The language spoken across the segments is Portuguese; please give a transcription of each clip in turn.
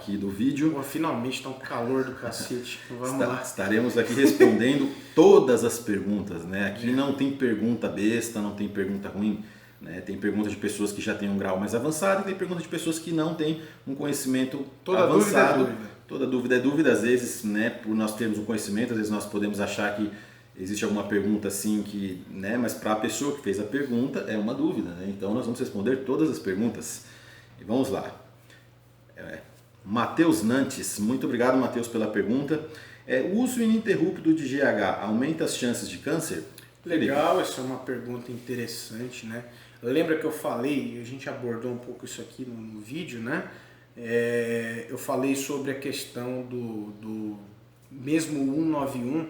aqui do vídeo. Pô, finalmente tá um calor do cacete. Vamos lá. Estaremos aqui respondendo todas as perguntas, né? Aqui não tem pergunta besta, não tem pergunta ruim, né? Tem pergunta de pessoas que já têm um grau mais avançado e tem pergunta de pessoas que não têm um conhecimento avançado. Toda dúvida é dúvida. Às vezes, né, por nós termos um conhecimento, às vezes nós podemos achar que existe alguma pergunta assim que, né, mas para a pessoa que fez a pergunta é uma dúvida, né? Então nós vamos responder todas as perguntas. E vamos lá. Matheus Nantes, muito obrigado, Matheus, pela pergunta. O uso ininterrupto de GH aumenta as chances de câncer? Legal, essa é uma pergunta interessante, né? Lembra que eu falei, a gente abordou um pouco isso aqui no vídeo, né? Eu falei sobre a questão do mesmo 191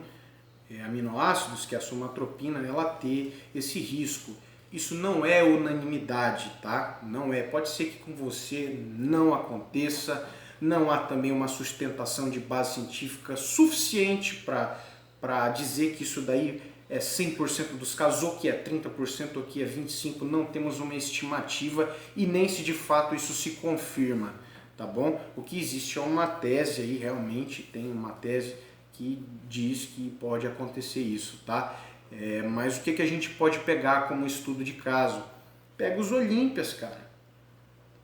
aminoácidos, que é a somatropina, ela ter esse risco. Isso não é unanimidade, tá? Não é. Pode ser que com você não aconteça, não há também uma sustentação de base científica suficiente para dizer que isso daí é 100% dos casos, ou que é 30%, ou que é 25%, não temos uma estimativa e nem se de fato isso se confirma, tá bom? O que existe é uma tese aí, realmente tem uma tese que diz que pode acontecer isso, tá? Mas o que a gente pode pegar como estudo de caso? Pega os Olímpias, cara.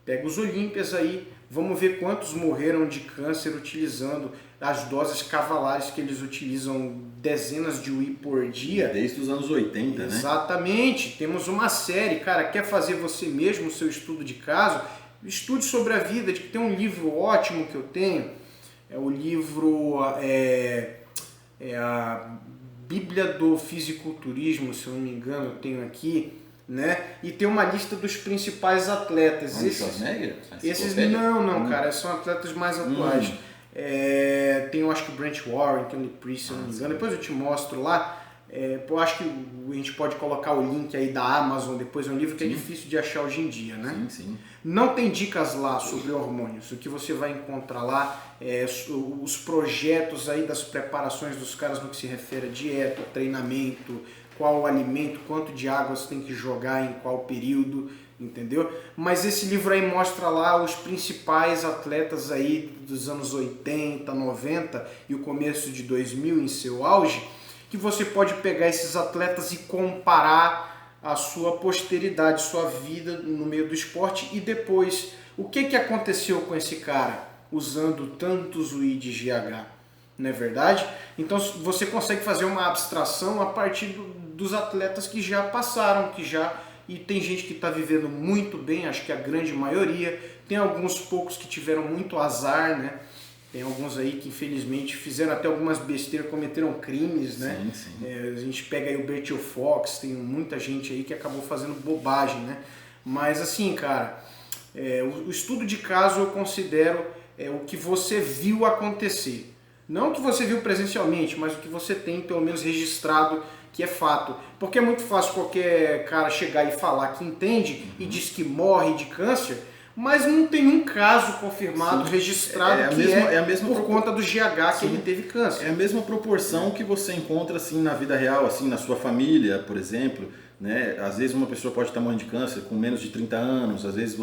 Pega os Olímpias aí, vamos ver quantos morreram de câncer utilizando as doses cavalares que eles utilizam, dezenas de whey por dia. Desde os anos 80, né? Exatamente. Temos uma série, cara, quer fazer você mesmo o seu estudo de caso? Estude sobre a vida. Tem um livro ótimo que eu tenho, é o livro a Bíblia do Fisiculturismo, se eu não me engano, eu tenho aqui, né? E tem uma lista dos principais atletas. Esses não, cara, são atletas mais atuais. Tem, eu acho que o Brent Warren, Kenny Priest, se eu não me engano, depois eu te mostro lá. Eu acho que a gente pode colocar o link aí da Amazon, depois é um livro que é difícil de achar hoje em dia, né? Sim. Não tem dicas lá sobre hormônios. O que você vai encontrar lá é os projetos aí das preparações dos caras no que se refere a dieta, treinamento, qual o alimento, quanto de água você tem que jogar em qual período, entendeu? Mas esse livro aí mostra lá os principais atletas aí dos anos 80, 90 e o começo de 2000 em seu auge, que você pode pegar esses atletas e comparar a sua posteridade, sua vida no meio do esporte e depois o que aconteceu com esse cara usando tantos whey de GH, não é verdade? Então você consegue fazer uma abstração a partir dos atletas que já passaram, e tem gente que está vivendo muito bem, acho que a grande maioria, tem alguns poucos que tiveram muito azar, né? Tem alguns aí que infelizmente fizeram até algumas besteiras, cometeram crimes, né? Sim. A gente pega aí o Bertil Fox, tem muita gente aí que acabou fazendo bobagem, né? Mas assim, cara, o estudo de caso eu considero o que você viu acontecer. Não o que você viu presencialmente, mas o que você tem pelo menos registrado que é fato. Porque é muito fácil qualquer cara chegar e falar que entende e diz que morre de câncer, mas não tem um caso confirmado, registrado, por conta do GH que ele teve câncer. É a mesma proporção que você encontra assim na vida real, assim na sua família, por exemplo, né? Às vezes uma pessoa pode estar morrendo de câncer com menos de 30 anos, às vezes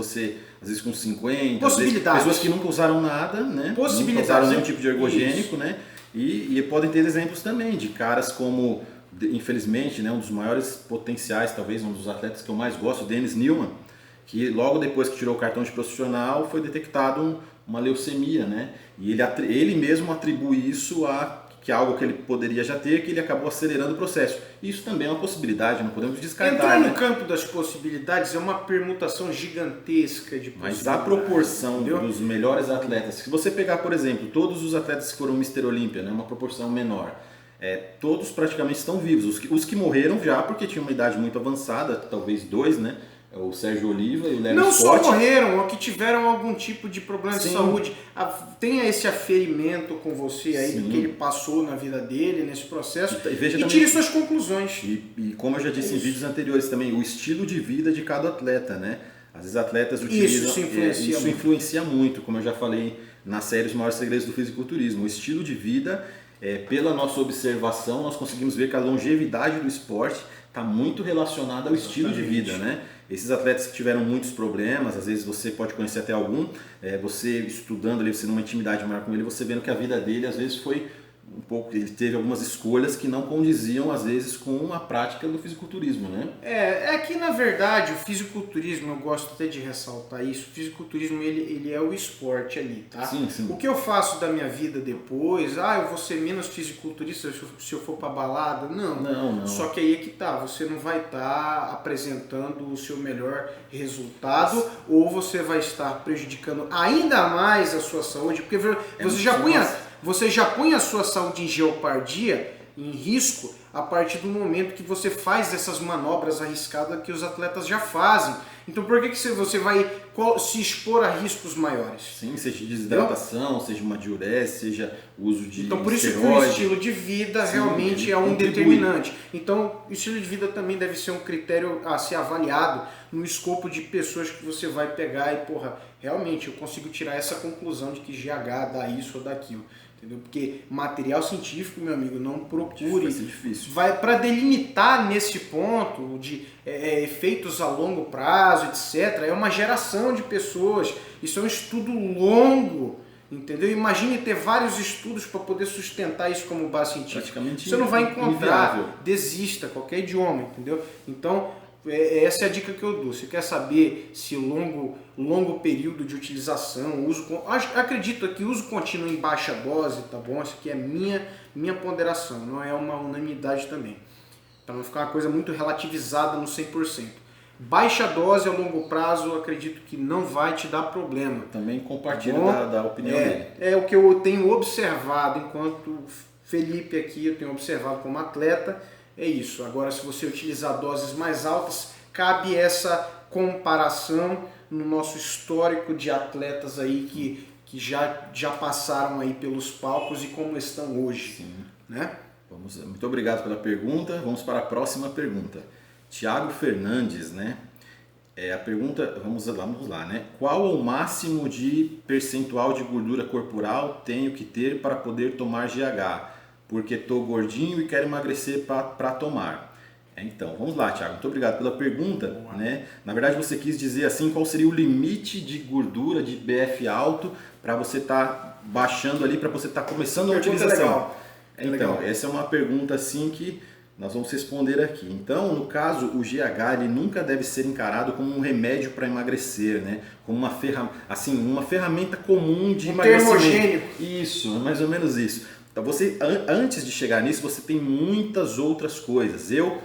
com 50, possibilidades. Pessoas que nunca usaram nada, né? Nunca usaram nenhum tipo de ergogênico, né? E podem ter exemplos também de caras como, infelizmente, né, um dos maiores potenciais, talvez um dos atletas que eu mais gosto, Dennis Neumann, que logo depois que tirou o cartão de profissional foi detectado uma leucemia, né? E ele mesmo atribui isso a que algo que ele poderia já ter, que ele acabou acelerando o processo. Isso também é uma possibilidade, não podemos descartar. Entrar no campo das possibilidades é uma permutação gigantesca de possibilidades. Mas a proporção dos melhores atletas, se você pegar, por exemplo, todos os atletas que foram Mr. Olímpia, né, uma proporção menor, todos praticamente estão vivos. Os que morreram já porque tinham uma idade muito avançada, talvez 2, né? O Sérgio Oliva e o Larry Não Scott. só morreram, ou que tiveram algum tipo de problema de saúde. Tenha esse aferimento com você aí do que ele passou na vida dele, nesse processo, e tire suas conclusões. E como eu já disse em vídeos anteriores também, o estilo de vida de cada atleta, né? Às vezes atletas utilizam... Isso influencia muito, como eu já falei na série Os Maiores Segredos do Fisiculturismo. O estilo de vida, pela nossa observação, nós conseguimos ver que a longevidade do esporte está muito relacionada ao estilo de vida, né? Esses atletas que tiveram muitos problemas, às vezes você pode conhecer até algum, você estudando ali, você numa intimidade maior com ele, você vendo que a vida dele às vezes foi um pouco, ele teve algumas escolhas que não condiziam às vezes com a prática do fisiculturismo, né? É que na verdade o fisiculturismo, eu gosto até de ressaltar isso, o fisiculturismo ele é o esporte ali, tá? Sim, sim. O que eu faço da minha vida depois, eu vou ser menos fisiculturista se eu for pra balada, não. Só que aí é que tá, você não vai estar apresentando o seu melhor resultado ou você vai estar prejudicando ainda mais a sua saúde, porque você já põe a sua saúde em jeopardia, em risco, a partir do momento que você faz essas manobras arriscadas que os atletas já fazem. Então por que você vai se expor a riscos maiores? Sim, seja desidratação, seja uma diurese, seja uso de Então por isso esteroide. que o estilo de vida realmente é um determinante. Então o estilo de vida também deve ser um critério a ser avaliado no escopo de pessoas que você vai pegar e, realmente eu consigo tirar essa conclusão de que GH dá isso ou daquilo. Entendeu? Porque material científico, meu amigo, não procure. Vai ser difícil. Vai para delimitar nesse ponto de efeitos a longo prazo, etc. É uma geração de pessoas. Isso é um estudo longo, entendeu? Imagine ter vários estudos para poder sustentar isso como base científica. Praticamente você não vai encontrar. inviável. Desista, qualquer idioma, entendeu? Então essa é a dica que eu dou. Você quer saber se longo período de utilização, acredito que uso contínuo em baixa dose, tá bom? Isso aqui é minha ponderação, não é uma unanimidade também. Para não ficar uma coisa muito relativizada no 100%. Baixa dose a longo prazo, acredito que não vai te dar problema. Também compartilho da opinião dele. É o que eu tenho observado enquanto Felipe aqui, eu tenho observado como atleta. É isso. Agora, se você utilizar doses mais altas, cabe essa comparação no nosso histórico de atletas aí que já passaram aí pelos palcos e como estão hoje. Sim. Né? Muito obrigado pela pergunta. Vamos para a próxima pergunta. Tiago Fernandes, né? A pergunta, vamos lá, né? Qual o máximo de percentual de gordura corporal tenho que ter para poder tomar GH? Porque estou gordinho e quero emagrecer para tomar. Então, vamos lá, Thiago. Muito obrigado pela pergunta. Né? Na verdade, você quis dizer assim, qual seria o limite de gordura, de BF alto, para você estar baixando ali, para você estar começando a utilização. Então, essa é uma pergunta assim que nós vamos responder aqui. Então, no caso, o GH ele nunca deve ser encarado como um remédio para emagrecer, né? Como uma ferramenta comum de emagrecimento. Termogênico. Isso, mais ou menos isso. Então antes de chegar nisso, você tem muitas outras coisas. Eu,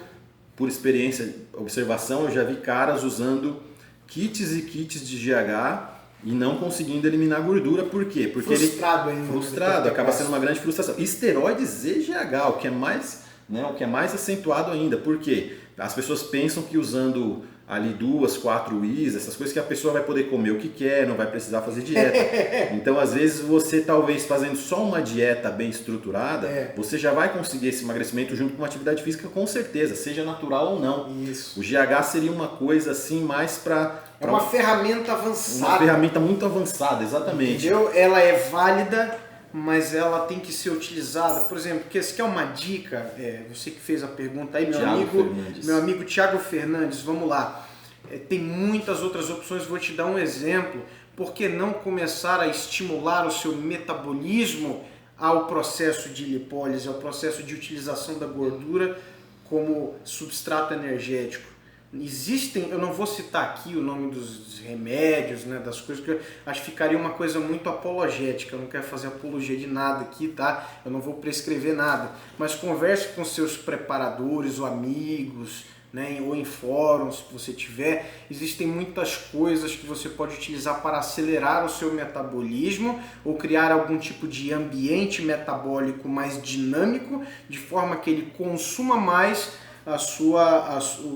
por experiência, observação, eu já vi caras usando kits e kits de GH e não conseguindo eliminar gordura. Por quê? Porque frustrado, acaba sendo uma grande frustração. Esteroides e GH, o que é mais acentuado ainda. Por quê? As pessoas pensam que usando ali 2, 4 Is, essas coisas que a pessoa vai poder comer o que quer, não vai precisar fazer dieta. Então, às vezes, você talvez fazendo só uma dieta bem estruturada, você já vai conseguir esse emagrecimento junto com uma atividade física, com certeza, seja natural ou não. Isso. O GH seria uma coisa assim mais para... É uma ferramenta avançada. Uma ferramenta muito avançada, exatamente. Entendeu? Ela é válida, mas ela tem que ser utilizada. Por exemplo, você quer uma dica? Você que fez a pergunta aí, meu amigo Thiago Fernandes, vamos lá. Tem muitas outras opções, vou te dar um exemplo. Por que não começar a estimular o seu metabolismo ao processo de lipólise, ao processo de utilização da gordura como substrato energético? Existem, eu não vou citar aqui o nome dos remédios, né, das coisas, porque eu acho que ficaria uma coisa muito apologética, eu não quero fazer apologia de nada aqui, tá? Eu não vou prescrever nada, mas converse com seus preparadores ou amigos, né, ou em fóruns que você tiver. Existem muitas coisas que você pode utilizar para acelerar o seu metabolismo ou criar algum tipo de ambiente metabólico mais dinâmico, de forma que ele consuma mais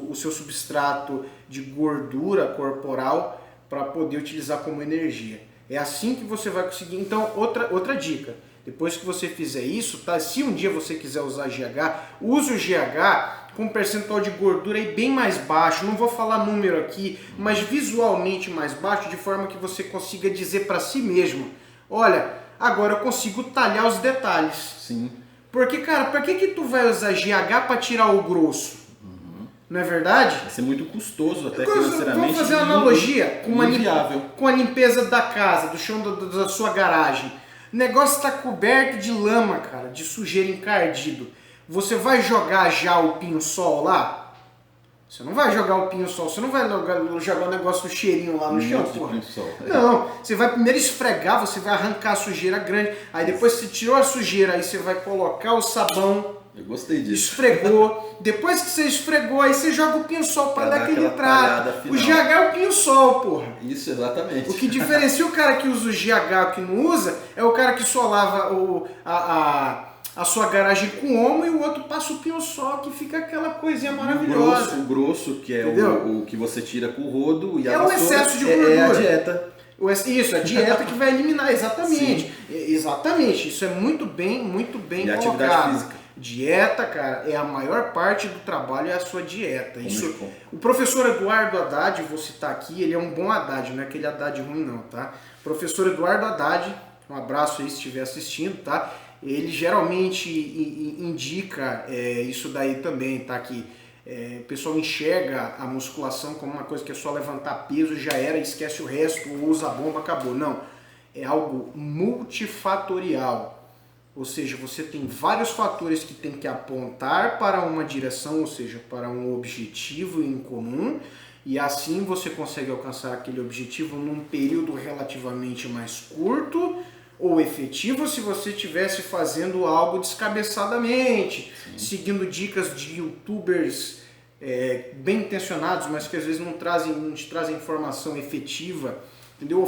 o seu substrato de gordura corporal para poder utilizar como energia. É assim que você vai conseguir. Então, outra dica. Depois que você fizer isso, tá? Se um dia você quiser usar GH, use o GH com um percentual de gordura aí bem mais baixo. Não vou falar número aqui, mas visualmente mais baixo, de forma que você consiga dizer para si mesmo: olha, agora eu consigo talhar os detalhes. Sim. Porque, cara, pra que tu vai usar GH para tirar o grosso? Não é verdade? Vai ser muito custoso até financeiramente. Vamos fazer uma analogia com a limpeza da casa, do chão da sua garagem. O negócio está coberto de lama, cara, de sujeira encardido. Você vai jogar já o pinho-sol lá? Você não vai jogar o pinho-sol, você não vai jogar o negócio do cheirinho lá no chão, porra. Não, você vai primeiro esfregar, você vai arrancar a sujeira grande, aí depois você tirou a sujeira, aí você vai colocar o sabão. Eu gostei disso. Esfregou. Depois que você esfregou, aí você joga o pinho-sol para dar aquele trato. O GH é o pinho-sol, porra. Isso, exatamente. O que diferencia o cara que usa o GH que não usa é o cara que só lava a sua garagem com omo e o outro passa o pinho-sol, que fica aquela coisinha maravilhosa. O grosso que é o que você tira com o rodo e a vassoura, o excesso de gordura. É a dieta. Isso, a dieta que vai eliminar, exatamente. Exatamente, isso é muito bem e colocado. Atividade física. Dieta, cara, é a maior parte do trabalho, é a sua dieta. O professor Eduardo Haddad, vou citar aqui, ele é um bom Haddad, não é aquele Haddad ruim não, tá? Professor Eduardo Haddad, um abraço aí se estiver assistindo, tá? Ele geralmente indica isso daí também, tá? Que o pessoal enxerga a musculação como uma coisa que é só levantar peso, já era, esquece o resto, usa a bomba, acabou. Não, é algo multifatorial. Ou seja, você tem vários fatores que tem que apontar para uma direção, ou seja, para um objetivo em comum, e assim você consegue alcançar aquele objetivo num período relativamente mais curto ou efetivo se você estivesse fazendo algo descabeçadamente, seguindo dicas de youtubers bem intencionados, mas que às vezes não te trazem informação efetiva, entendeu?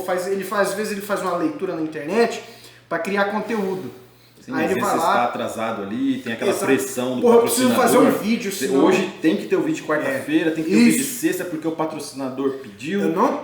Às vezes ele faz uma leitura na internet para criar conteúdo. Sim, aí ele vai lá, você está atrasado ali, tem aquela pressão do patrocinador. Eu preciso fazer um vídeo. Senão... Hoje tem que ter o vídeo de quarta-feira, tem que ter o vídeo de sexta porque o patrocinador pediu. Eu não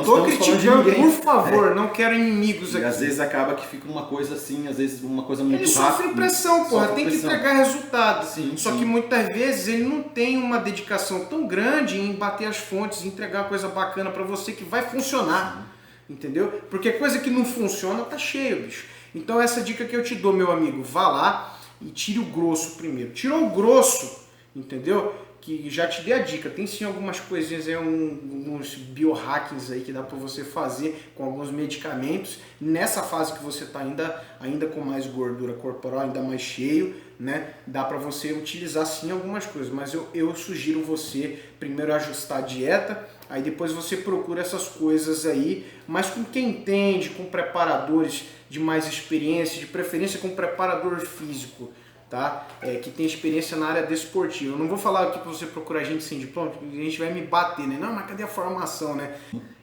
tô criticando, por favor, não quero inimigos aqui. E às vezes acaba que fica uma coisa assim, às vezes uma coisa muito rápida. Ele sofre pressão, porra, tem que entregar resultado. Só que muitas vezes ele não tem uma dedicação tão grande em bater as fontes, em entregar uma coisa bacana para você que vai funcionar. Entendeu? Porque coisa que não funciona tá cheio, bicho. Então essa dica que eu te dou, meu amigo, vá lá e tire o grosso primeiro. Tirou o grosso, entendeu? Que já te dei a dica. Tem sim algumas coisinhas aí, uns biohackings aí que dá para você fazer com alguns medicamentos. Nessa fase que você está ainda com mais gordura corporal, ainda mais cheio, né? Dá para você utilizar sim algumas coisas. Mas eu sugiro você primeiro ajustar a dieta, aí depois você procura essas coisas aí, mas com quem entende, com preparadores de mais experiência, de preferência com preparador físico, tá? Que tem experiência na área desportiva. Eu não vou falar aqui para você procurar gente sem diploma, porque a gente vai me bater, né? Não, mas cadê a formação, né?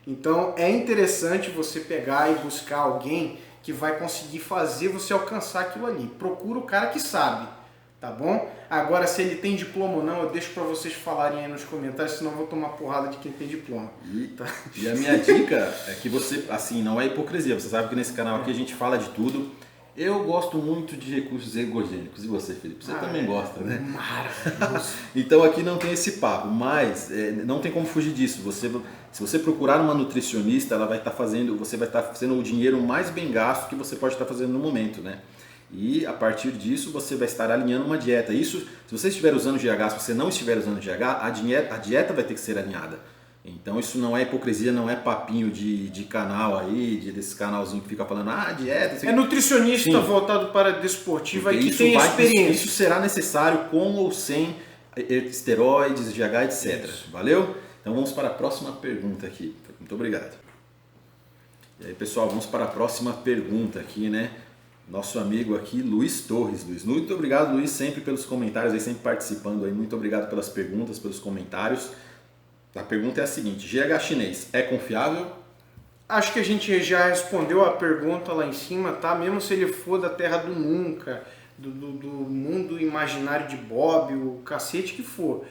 Então é interessante você pegar e buscar alguém que vai conseguir fazer você alcançar aquilo ali. Procura o cara que sabe, tá bom? Agora, se ele tem diploma ou não, eu deixo para vocês falarem aí nos comentários, senão eu vou tomar porrada de quem tem diploma. E a minha dica é que você, assim, não é hipocrisia, você sabe que nesse canal aqui a gente fala de tudo. Eu gosto muito de recursos ergogênicos. E você, Felipe? Você também gosta, né? Maravilhoso. Então aqui não tem esse papo, mas não tem como fugir disso. Se você procurar uma nutricionista, ela vai estar você vai estar fazendo o dinheiro mais bem gasto que você pode estar fazendo no momento, né? E a partir disso você vai estar alinhando uma dieta. Isso, se você estiver usando GH, se você não estiver usando GH, a dieta vai ter que ser alinhada. Então isso não é hipocrisia, não é papinho de canal aí, desse canalzinho que fica falando, dieta... É nutricionista voltado para desportiva e que tem experiência. Isso será necessário com ou sem esteroides, GH, etc. Isso. Valeu? Então vamos para a próxima pergunta aqui. Muito obrigado. E aí, pessoal, vamos para a próxima pergunta aqui, né? Nosso amigo aqui, Luiz Torres. Luiz, muito obrigado, Luiz, sempre pelos comentários, aí, sempre participando aí. Muito obrigado pelas perguntas, pelos comentários. A pergunta é a seguinte: GH chinês é confiável? Acho que a gente já respondeu a pergunta lá em cima, tá? Mesmo se ele for da terra do nunca, do mundo imaginário de Bob, o cacete que for,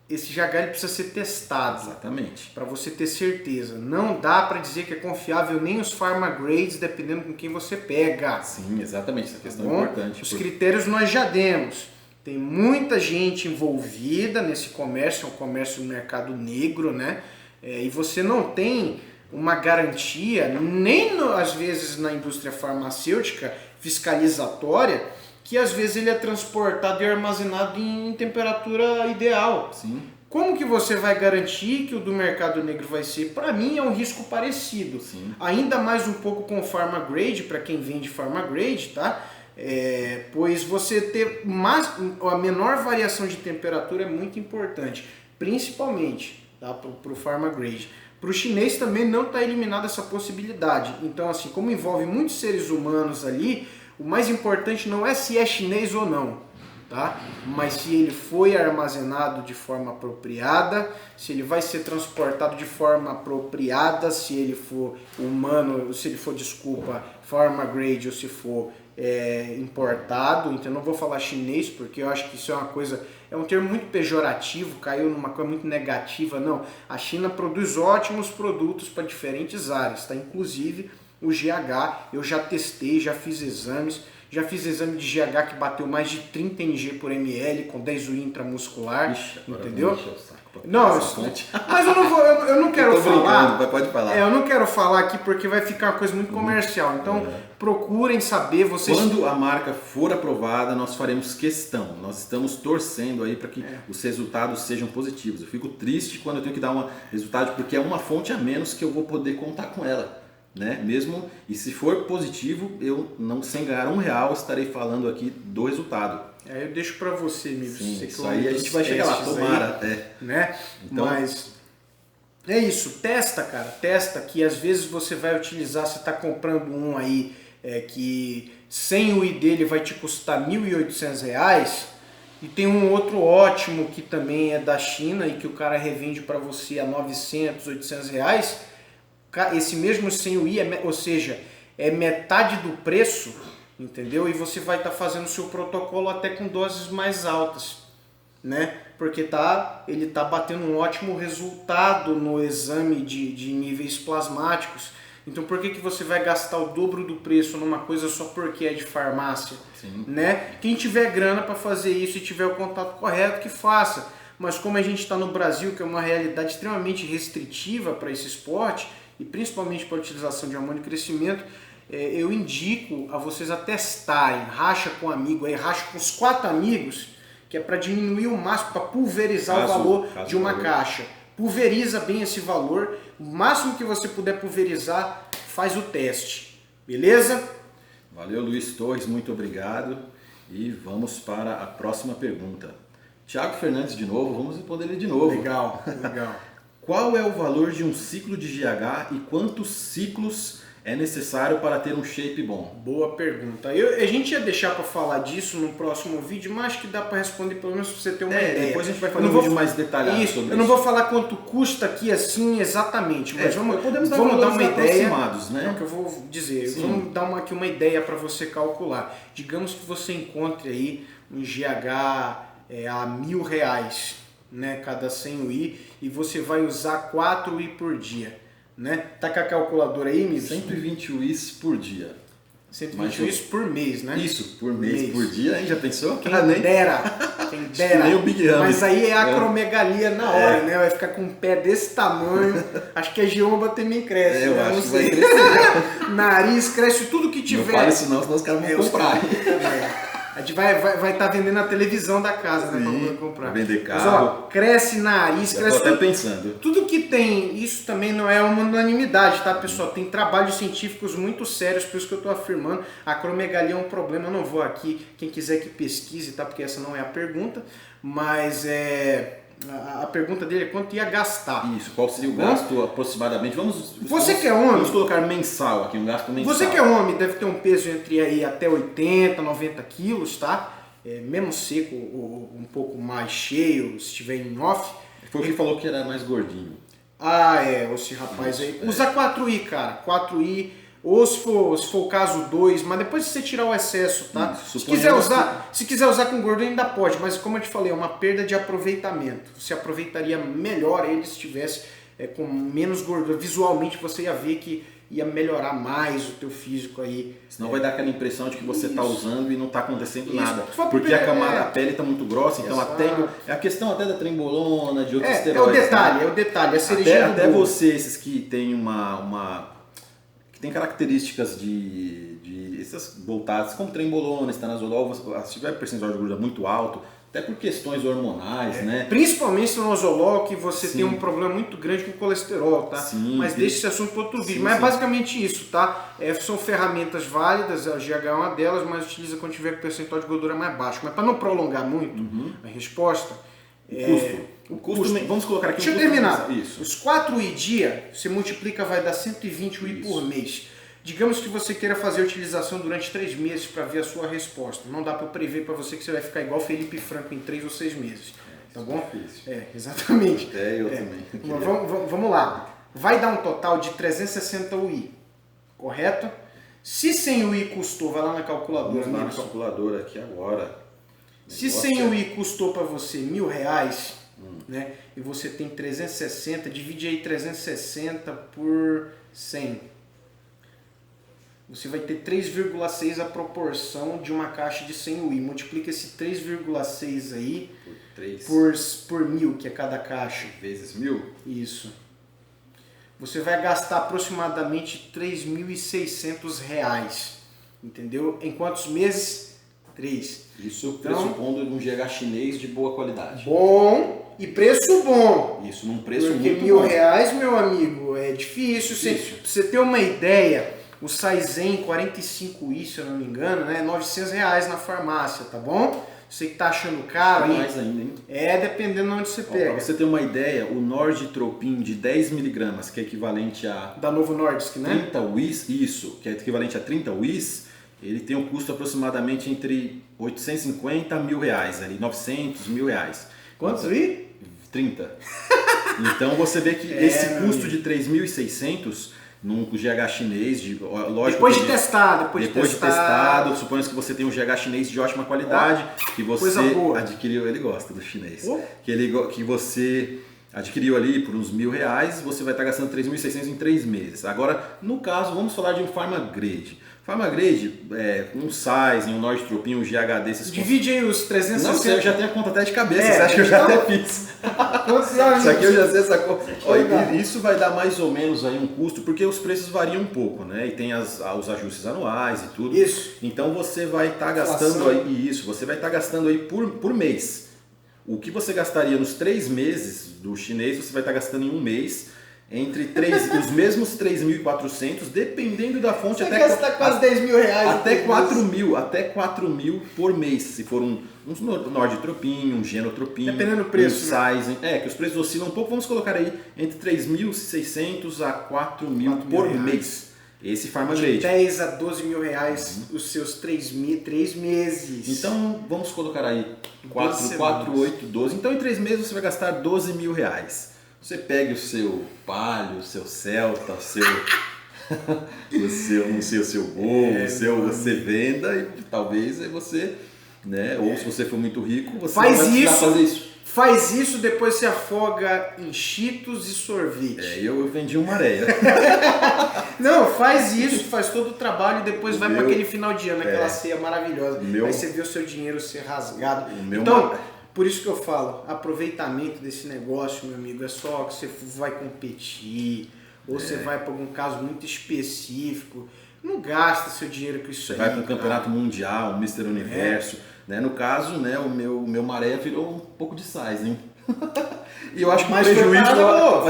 esse GH ele precisa ser testado. Exatamente. Para você ter certeza. Não dá para dizer que é confiável nem os pharma grades, dependendo com quem você pega. Sim, exatamente. Essa questão é importante. Os critérios nós já demos. Tem muita gente envolvida nesse comércio, é um comércio no mercado negro, né? E você não tem uma garantia, nem às vezes na indústria farmacêutica fiscalizatória, que às vezes ele é transportado e armazenado em temperatura ideal. Sim. Como que você vai garantir que o do mercado negro vai ser? Para mim é um risco parecido. Sim. Ainda mais um pouco com o Pharma Grade, para quem vende Pharma Grade, tá? Pois você ter a menor variação de temperatura é muito importante, principalmente, tá? Para o Pharma Grade. Para o chinês também não está eliminada essa possibilidade. Então, assim, como envolve muitos seres humanos ali, o mais importante não é se é chinês ou não, tá? Mas se ele foi armazenado de forma apropriada, se ele vai ser transportado de forma apropriada, se ele for humano, se ele for, Pharma Grade ou se for importado. Então não vou falar chinês porque eu acho que isso é um termo muito pejorativo, caiu numa coisa muito negativa. Não, a China produz ótimos produtos para diferentes áreas, tá? Inclusive o GH, eu já testei, já fiz exames. Já fiz exame de GH que bateu mais de 30 ng por ml com 10 UI intramuscular. Ixi, entendeu? Não, mas eu não quero falar. Pode falar. Eu não quero falar aqui porque vai ficar uma coisa muito comercial. Então procurem saber. Quando a marca for aprovada, nós faremos questão. Nós estamos torcendo aí para que os resultados sejam positivos. Eu fico triste quando eu tenho que dar um resultado porque é uma fonte a menos que eu vou poder contar com ela. Né? Mesmo, e se for positivo, eu não, sem ganhar R$1, estarei falando aqui do resultado. Eu deixo para você, amigo. Sim, isso aí a gente vai chegar lá, tomara. Né? Então, mas é isso, testa, cara. Testa que às vezes você vai utilizar, você está comprando um aí que sem o I dele vai te custar R$1.800 e tem um outro ótimo que também é da China e que o cara revende para você a R$900, R$800. Esse mesmo sem o I, ou seja, é metade do preço, entendeu? E você vai estar fazendo o seu protocolo até com doses mais altas, né? Porque ele tá batendo um ótimo resultado no exame de níveis plasmáticos. Então por que você vai gastar o dobro do preço numa coisa só porque é de farmácia? Sim. Né? Quem tiver grana para fazer isso e tiver o contato correto, que faça. Mas como a gente está no Brasil, que é uma realidade extremamente restritiva para esse esporte, e principalmente para a utilização de hormônio de crescimento, eu indico a vocês a testarem, racha com um amigo, racha com os 4 amigos, que é para diminuir o máximo, para pulverizar o valor de uma caixa. Pulveriza bem esse valor, o máximo que você puder pulverizar, faz o teste, beleza? Valeu, Luiz Torres, muito obrigado. E vamos para a próxima pergunta. Thiago Fernandes de novo, vamos responder ele de novo. Legal. Qual é o valor de um ciclo de GH e quantos ciclos é necessário para ter um shape bom? Boa pergunta. A gente ia deixar para falar disso no próximo vídeo, mas acho que dá para responder pelo menos para você ter uma ideia. Depois a gente vai fazer um vídeo mais detalhado sobre isso. Eu não vou falar quanto custa aqui assim exatamente, mas podemos dar uma ideia, né? Que eu vou dizer. Vamos dar aqui uma ideia para você calcular. Digamos que você encontre aí um GH a R$1.000, né, cada 100 UI, e você vai usar 4 UI por dia, né? Tá com a calculadora aí, Miss? 120 UIs por dia. 120 UIs por mês, né? Isso, por mês. Por dia, hein? Já pensou? Quem dera. Nem o Big Ramy. Mas aí é acromegalia na hora, né? Vai ficar com um pé desse tamanho. Acho que a gioma também cresce. Eu né? acho que vai crescer. Nariz, cresce tudo que tiver. Não fala isso não, senão os caras vão comprar. A gente vai estar vendendo a televisão da casa, né? Pra comprar. Vai vender carro. Mas, ó, cresce nariz, cresce tudo. Até pensando. Tudo que tem, isso também não é uma unanimidade, tá, pessoal? Tem trabalhos científicos muito sérios, por isso que eu estou afirmando. A acromegalia é um problema, eu não vou aqui, quem quiser que pesquise, tá? Porque essa não é a pergunta, mas a pergunta dele é quanto ia gastar. Isso, qual seria o gasto aproximadamente? Você que é homem... Vamos colocar mensal aqui, um gasto mensal. Você que é homem deve ter um peso entre aí até 80, 90 quilos, tá? Mesmo seco ou um pouco mais cheio, se estiver em off. Foi o que falou que era mais gordinho. Esse rapaz aí. Usa 4i, cara. 4i, ou se for o caso 2, mas depois você tirar o excesso, tá? Isso, se quiser usar com gordura ainda pode, mas como eu te falei, é uma perda de aproveitamento. Você aproveitaria melhor ele se tivesse com menos gordura. Visualmente você ia ver que ia melhorar mais o teu físico aí. Senão vai dar aquela impressão de que você está usando e não está acontecendo nada. Porque a pele está muito grossa, então é a questão até da trembolona, de outros esteroides. É o detalhe, a cerejinha até você, esses que tem que tem características de especialistas voltados, como trembolona, estanozolol, se tiver percentual de gordura muito alto, até por questões hormonais, né? Principalmente estanozolol, que você Sim. tem um problema muito grande com o colesterol, tá? Sim, mas deixa esse assunto para outro vídeo. Sim, mas é sim. basicamente isso, tá? São ferramentas válidas, a GH é uma delas, mas utiliza quando tiver com percentual de gordura mais baixo. Mas para não prolongar muito a resposta... O custo, vamos colocar aqui Deixa eu terminar. Isso. Os 4 UI dia, você multiplica, vai dar 120 UI por mês. Digamos que você queira fazer a utilização durante 3 meses para ver a sua resposta. Não dá para eu prever para você que você vai ficar igual Felipe Franco em 3 ou 6 meses. Tá bom? Exatamente. Eu também. Vamos lá. Vai dar um total de 360 UI. Correto? Se 100 UI custou, vai lá na calculadora. Vamos lá na calculadora aqui agora. Se 100 UI custou para você R$1.000, né? E você tem 360, divide aí 360 por 100. Você vai ter 3,6 a proporção de uma caixa de 100 UI. Multiplica esse 3,6 aí por 1.000, que é cada caixa. Vezes 1.000? Isso. Você vai gastar aproximadamente R$3.600. Entendeu? Em quantos meses? 3. Isso pressupondo um GH chinês de boa qualidade. Bom e preço bom. Isso, num preço porque muito bom. bom. R$1.000, meu amigo, é difícil. Pra você ter uma ideia, o Saizen 45i, se eu não me engano, né, R$900 na farmácia, tá bom? Você que tá achando caro aí, mais ainda, hein? Dependendo de onde você pega. Pra você ter uma ideia, o Norditropin de 10mg, que é equivalente a... Da Novo Nordisk, né? 30 WIS, isso, que é equivalente a 30 WIS, ele tem um custo aproximadamente entre 850 a R$1.000, ali, 900, R$1.000. Quantos aí? 30. Então você vê que esse custo de 3.600 num GH chinês, lógico, depois de testado, suponhamos que você tem um GH chinês de ótima qualidade, que você adquiriu, ele gosta do chinês, que você adquiriu ali por uns R$1.000, você vai estar gastando 3.600 em 3 meses. Agora, no caso, vamos falar de um Pharmagrade. Pharmagrade, um Saizen, um Norditropin, um GH desses... Divide aí os 360... Não sei, eu já tenho a conta até de cabeça, você acha que eu já até fiz? Isso aqui eu já sei essa conta. Isso vai dar mais ou menos aí um custo, porque os preços variam um pouco, né? E tem os ajustes anuais e tudo. Isso. Então você vai estar gastando aí, você vai estar gastando aí por mês. O que você gastaria nos 3 meses do chinês, você vai estar gastando em um mês... Entre os mesmos 3.400, dependendo da fonte, você gasta quase R$10.000. Até 4.000 por mês, se for um Norditropin, um Genotropin, dependendo do preço, um Saizen, que os preços oscilam um pouco, vamos colocar aí entre 3.600 a 4.000 por mês. Esse Pharmagrade. De 10 a 12 mil reais os seus 3 meses. Então vamos colocar aí 4, 8, 12. Então em 3 meses você vai gastar R$12.000. Você pega o seu Palio, o seu Celta, o seu Gol, você venda e talvez aí você, né? Ou se você for muito rico, você vai precisar fazer isso. Faz isso, depois se afoga em Cheetos e sorvete. Eu vendi uma areia. Não, faz isso, faz todo o trabalho e depois vai para aquele final de ano, aquela ceia maravilhosa. Aí você vê o seu dinheiro ser rasgado. Então, por isso que eu falo, aproveitamento desse negócio, meu amigo, é só que você vai competir, ou você vai para algum caso muito específico. Não gasta seu dinheiro com isso aí. Você vai para um campeonato mundial, um Mr. Universo. Né? No caso, né, o meu maré virou um pouco de size, hein? E eu acho que mas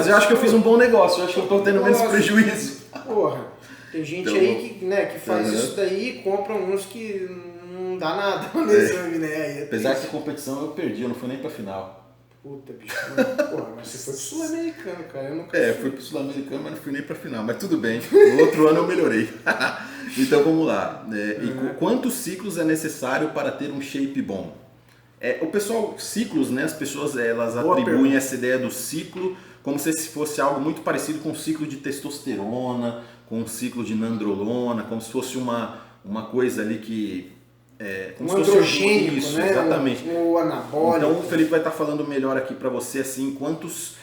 eu acho que eu fiz um bom negócio, eu acho que eu estou tendo menos prejuízo. Porra, tem gente aí que faz isso daí e compra uns que não dá nada no exame, né? Aí apesar que a competição eu perdi, eu não fui nem pra final. Puta, bicho. Porra, mas você foi pro Sul-Americano, cara. Eu nunca fui pro Sul-Americano, mas não fui nem pra final. Mas tudo bem, no outro ano eu melhorei. Então vamos lá. E quantos ciclos é necessário para ter um shape bom? O pessoal, ciclos, né? As pessoas elas atribuem essa ideia do ciclo como se fosse algo muito parecido com o ciclo de testosterona, com o ciclo de nandrolona, como se fosse uma coisa ali que... como um androgênico, isso, né? Exatamente. O anabólico. Então o Felipe vai estar falando melhor aqui para você, assim, quantos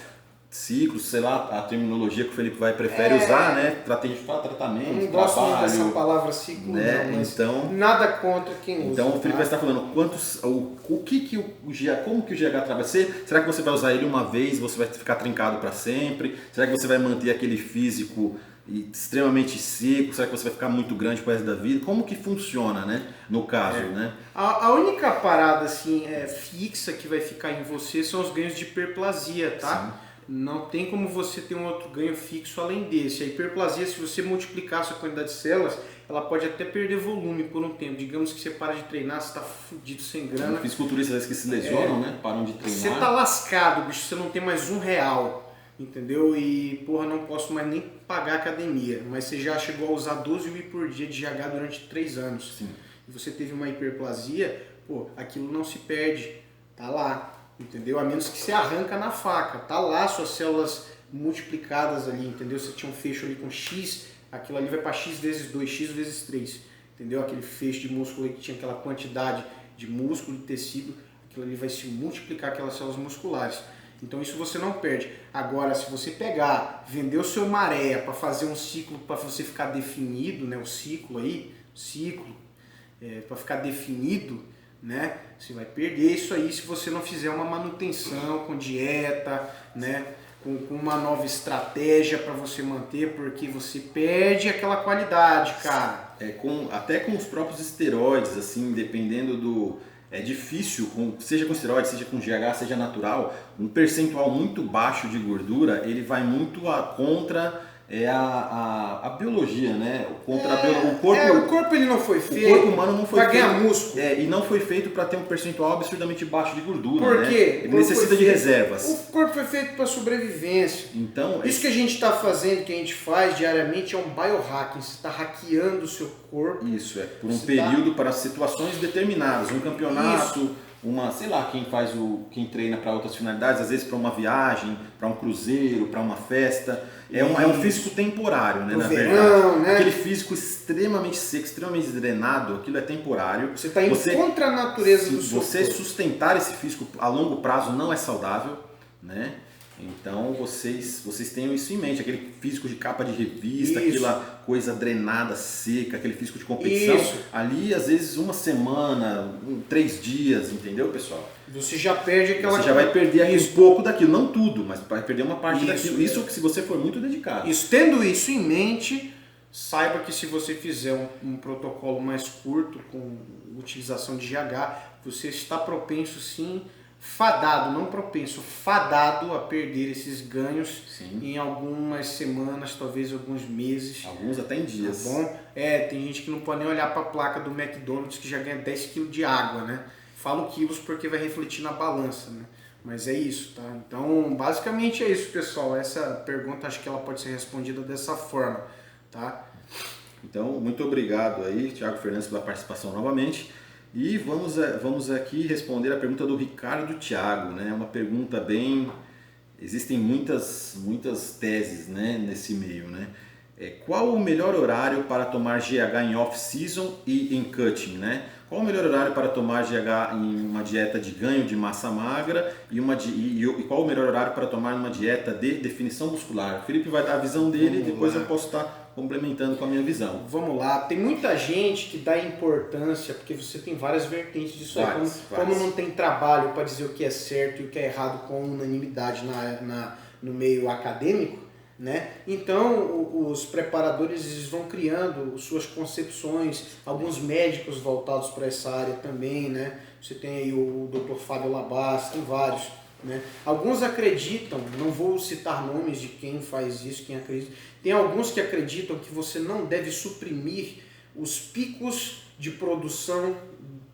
ciclos, sei lá, a terminologia que o Felipe prefere usar, né? Tratamento, não gosto muito dessa palavra ciclo, né? Não, mas então, nada contra quem usa. Então o Felipe vai estar falando como que o GH trabalha. Será que você vai usar ele uma vez, você vai ficar trincado para sempre? Será que você vai manter aquele físico extremamente seco? Será que você vai ficar muito grande pro resto da vida? Como que funciona, né? No caso, né? A única parada assim fixa que vai ficar em você são os ganhos de hiperplasia, tá? Sim. Não tem como você ter um outro ganho fixo além desse. A hiperplasia, se você multiplicar a sua quantidade de células, ela pode até perder volume por um tempo. Digamos que você para de treinar, você está fudido, sem grana. Fisiculturistas que se lesionam, né? Param de treinar. Você tá lascado, bicho. Você não tem mais R$1. Entendeu? E, porra, não posso mais nem pagar a academia. Mas você já chegou a usar 12 UI por dia de GH durante 3 anos. Sim. E você teve uma hiperplasia, pô, aquilo não se perde. Tá lá. Entendeu? A menos que você arranca na faca. Tá lá suas células multiplicadas ali, entendeu? Você tinha um fecho ali com X, aquilo ali vai para X vezes 2, X vezes 3. Entendeu? Aquele fecho de músculo aí que tinha aquela quantidade de músculo e tecido, aquilo ali vai se multiplicar aquelas células musculares. Então isso você não perde. Agora, se você pegar, vender o seu maré para fazer um ciclo, para você ficar definido, né, o ciclo aí, para ficar definido, né, você vai perder isso aí se você não fizer uma manutenção com dieta, né, com uma nova estratégia para você manter, porque você perde aquela qualidade, cara. Até com os próprios esteroides, assim, dependendo do... É difícil, seja com esteroide, seja com GH, seja natural, um percentual muito baixo de gordura, ele vai muito contra a biologia, né? O corpo ele não foi feito. O corpo humano não foi feito para ganhar músculo. E não foi feito para ter um percentual absurdamente baixo de gordura. Por quê? Né? Ele necessita de reservas. O corpo foi feito para sobrevivência. Então, isso que a gente está fazendo, que a gente faz diariamente, é um biohacking. Você está hackeando o seu corpo. Isso, por um período, para situações determinadas. Um campeonato. Isso. Sei lá, quem treina para outras finalidades, às vezes para uma viagem, para um cruzeiro, para uma festa. É um físico temporário, né? No verão, né? Aquele físico extremamente seco, extremamente drenado, aquilo é temporário. Você está indo contra a natureza do seu Você sustentar esse físico a longo prazo não é saudável, né? Então vocês tenham isso em mente, aquele físico de capa de revista, aquela coisa drenada, seca, aquele físico de competição, ali às vezes uma semana, 3 dias, entendeu, pessoal? Você já perde aquela... Você já vai perder um pouco daquilo, não tudo, mas vai perder uma parte daquilo, isso se você for muito dedicado. Tendo isso em mente, saiba que se você fizer um protocolo mais curto, com utilização de GH, você está propenso sim, fadado a perder esses ganhos em algumas semanas, talvez alguns meses. Alguns até em dias. Tá bom? Tem gente que não pode nem olhar para a placa do McDonald's que já ganha 10 kg de água, né? Falo quilos porque vai refletir na balança, né? Mas é isso, tá? Então, basicamente é isso, pessoal. Essa pergunta, acho que ela pode ser respondida dessa forma, tá? Então, muito obrigado aí, Thiago Fernandes, pela participação novamente. E vamos aqui responder a pergunta do Ricardo Thiago, né? Uma pergunta bem... Existem muitas teses, né, nesse meio, né? Qual o melhor horário para tomar GH em off-season e em cutting, né? Qual o melhor horário para tomar GH em uma dieta de ganho de massa magra e qual o melhor horário para tomar uma dieta de definição muscular? O Felipe vai dar a visão dele e depois eu posso estar complementando com a minha visão. Vamos lá, tem muita gente que dá importância, porque você tem várias vertentes disso aí, como não tem trabalho para dizer o que é certo e o que é errado com unanimidade no meio acadêmico, né? Então os preparadores eles vão criando suas concepções, alguns médicos voltados para essa área também, né? Você tem aí o Dr. Fábio Labás, tem vários, né? Alguns acreditam, não vou citar nomes de quem faz isso, quem acredita, tem alguns que acreditam que você não deve suprimir os picos de produção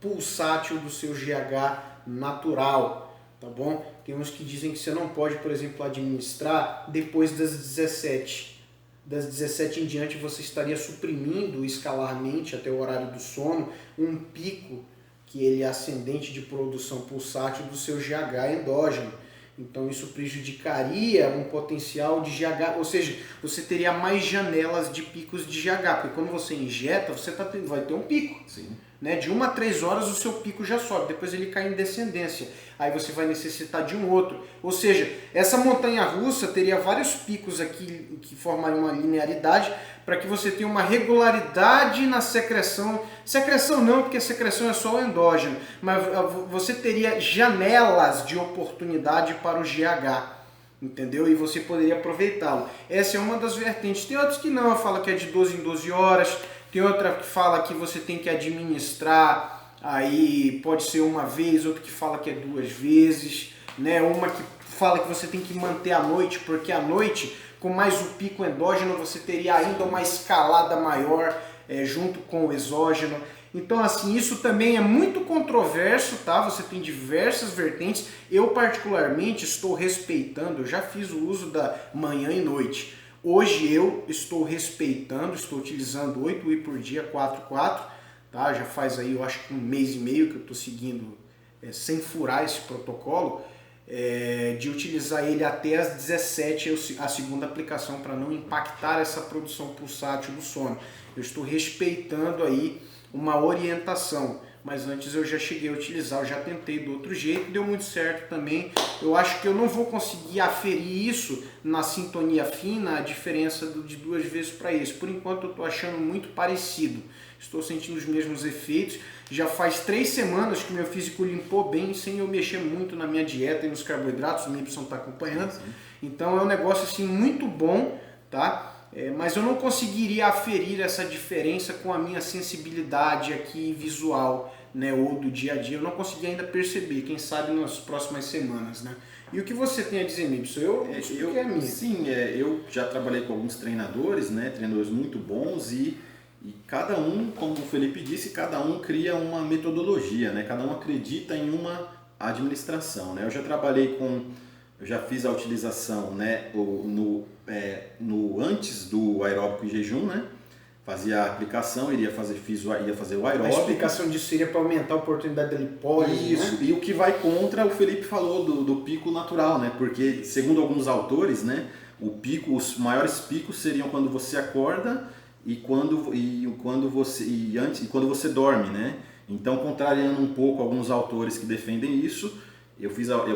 pulsátil do seu GH natural, tá bom? Tem uns que dizem que você não pode, por exemplo, administrar depois das 17. Das 17 em diante você estaria suprimindo escalarmente até o horário do sono um pico que ele é ascendente de produção pulsátil do seu GH endógeno. Então isso prejudicaria um potencial de GH, ou seja, você teria mais janelas de picos de GH, porque quando você injeta, você vai ter um pico. Sim. Né? De 1 a 3 horas o seu pico já sobe, depois ele cai em descendência. Aí você vai necessitar de um outro. Ou seja, essa montanha-russa teria vários picos aqui que formariam uma linearidade para que você tenha uma regularidade na secreção. Secreção não, porque a secreção é só o endógeno, mas você teria janelas de oportunidade para o GH. entendeu? E você poderia aproveitá-lo. Essa é uma das vertentes. Tem outros que não, fala que é de 12 em 12 horas, tem outra que fala que você tem que administrar, aí pode ser uma vez, outra que fala que é 2 vezes, né? Uma que fala que você tem que manter à noite, porque à noite, com mais o pico endógeno, você teria ainda uma escalada maior junto com o exógeno. Então, assim, isso também é muito controverso, tá? Você tem diversas vertentes. Eu, particularmente, estou respeitando, eu já fiz o uso da manhã e noite. Hoje eu estou respeitando, estou utilizando 8 UI por dia, 4, tá? Já faz aí, eu acho que 1 mês e meio que eu estou seguindo sem furar esse protocolo, de utilizar ele até as 17, a segunda aplicação, para não impactar essa produção pulsátil do sono. Eu estou respeitando aí uma orientação, mas antes eu já cheguei a utilizar, eu já tentei do outro jeito, deu muito certo também. Eu acho que eu não vou conseguir aferir isso na sintonia fina, a diferença de 2 vezes para esse. Por enquanto eu estou achando muito parecido, estou sentindo os mesmos efeitos. Já faz 3 semanas que meu físico limpou bem, sem eu mexer muito na minha dieta e nos carboidratos, o Mibson está acompanhando. Sim. Então é um negócio assim muito bom, tá? Mas eu não conseguiria aferir essa diferença com a minha sensibilidade aqui visual, né, ou do dia a dia. Eu não consegui ainda perceber, quem sabe nas próximas semanas, né? E o que você tem a dizer, Mibson? Sim, eu já trabalhei com alguns treinadores, né, treinadores muito bons e cada um, como o Felipe disse, cada um cria uma metodologia, né? Cada um acredita em uma administração, né? Eu já fiz a utilização, né, antes do aeróbico em jejum, né? Fazia a aplicação, ia fazer o aeróbico. A explicação disso seria para aumentar a oportunidade da lipólise. Isso, né? E o que vai contra, o Felipe falou do pico natural, né? Porque, segundo alguns autores, né, os maiores picos seriam quando você acorda e quando você dorme, né? Então, contrariando um pouco alguns autores que defendem isso, eu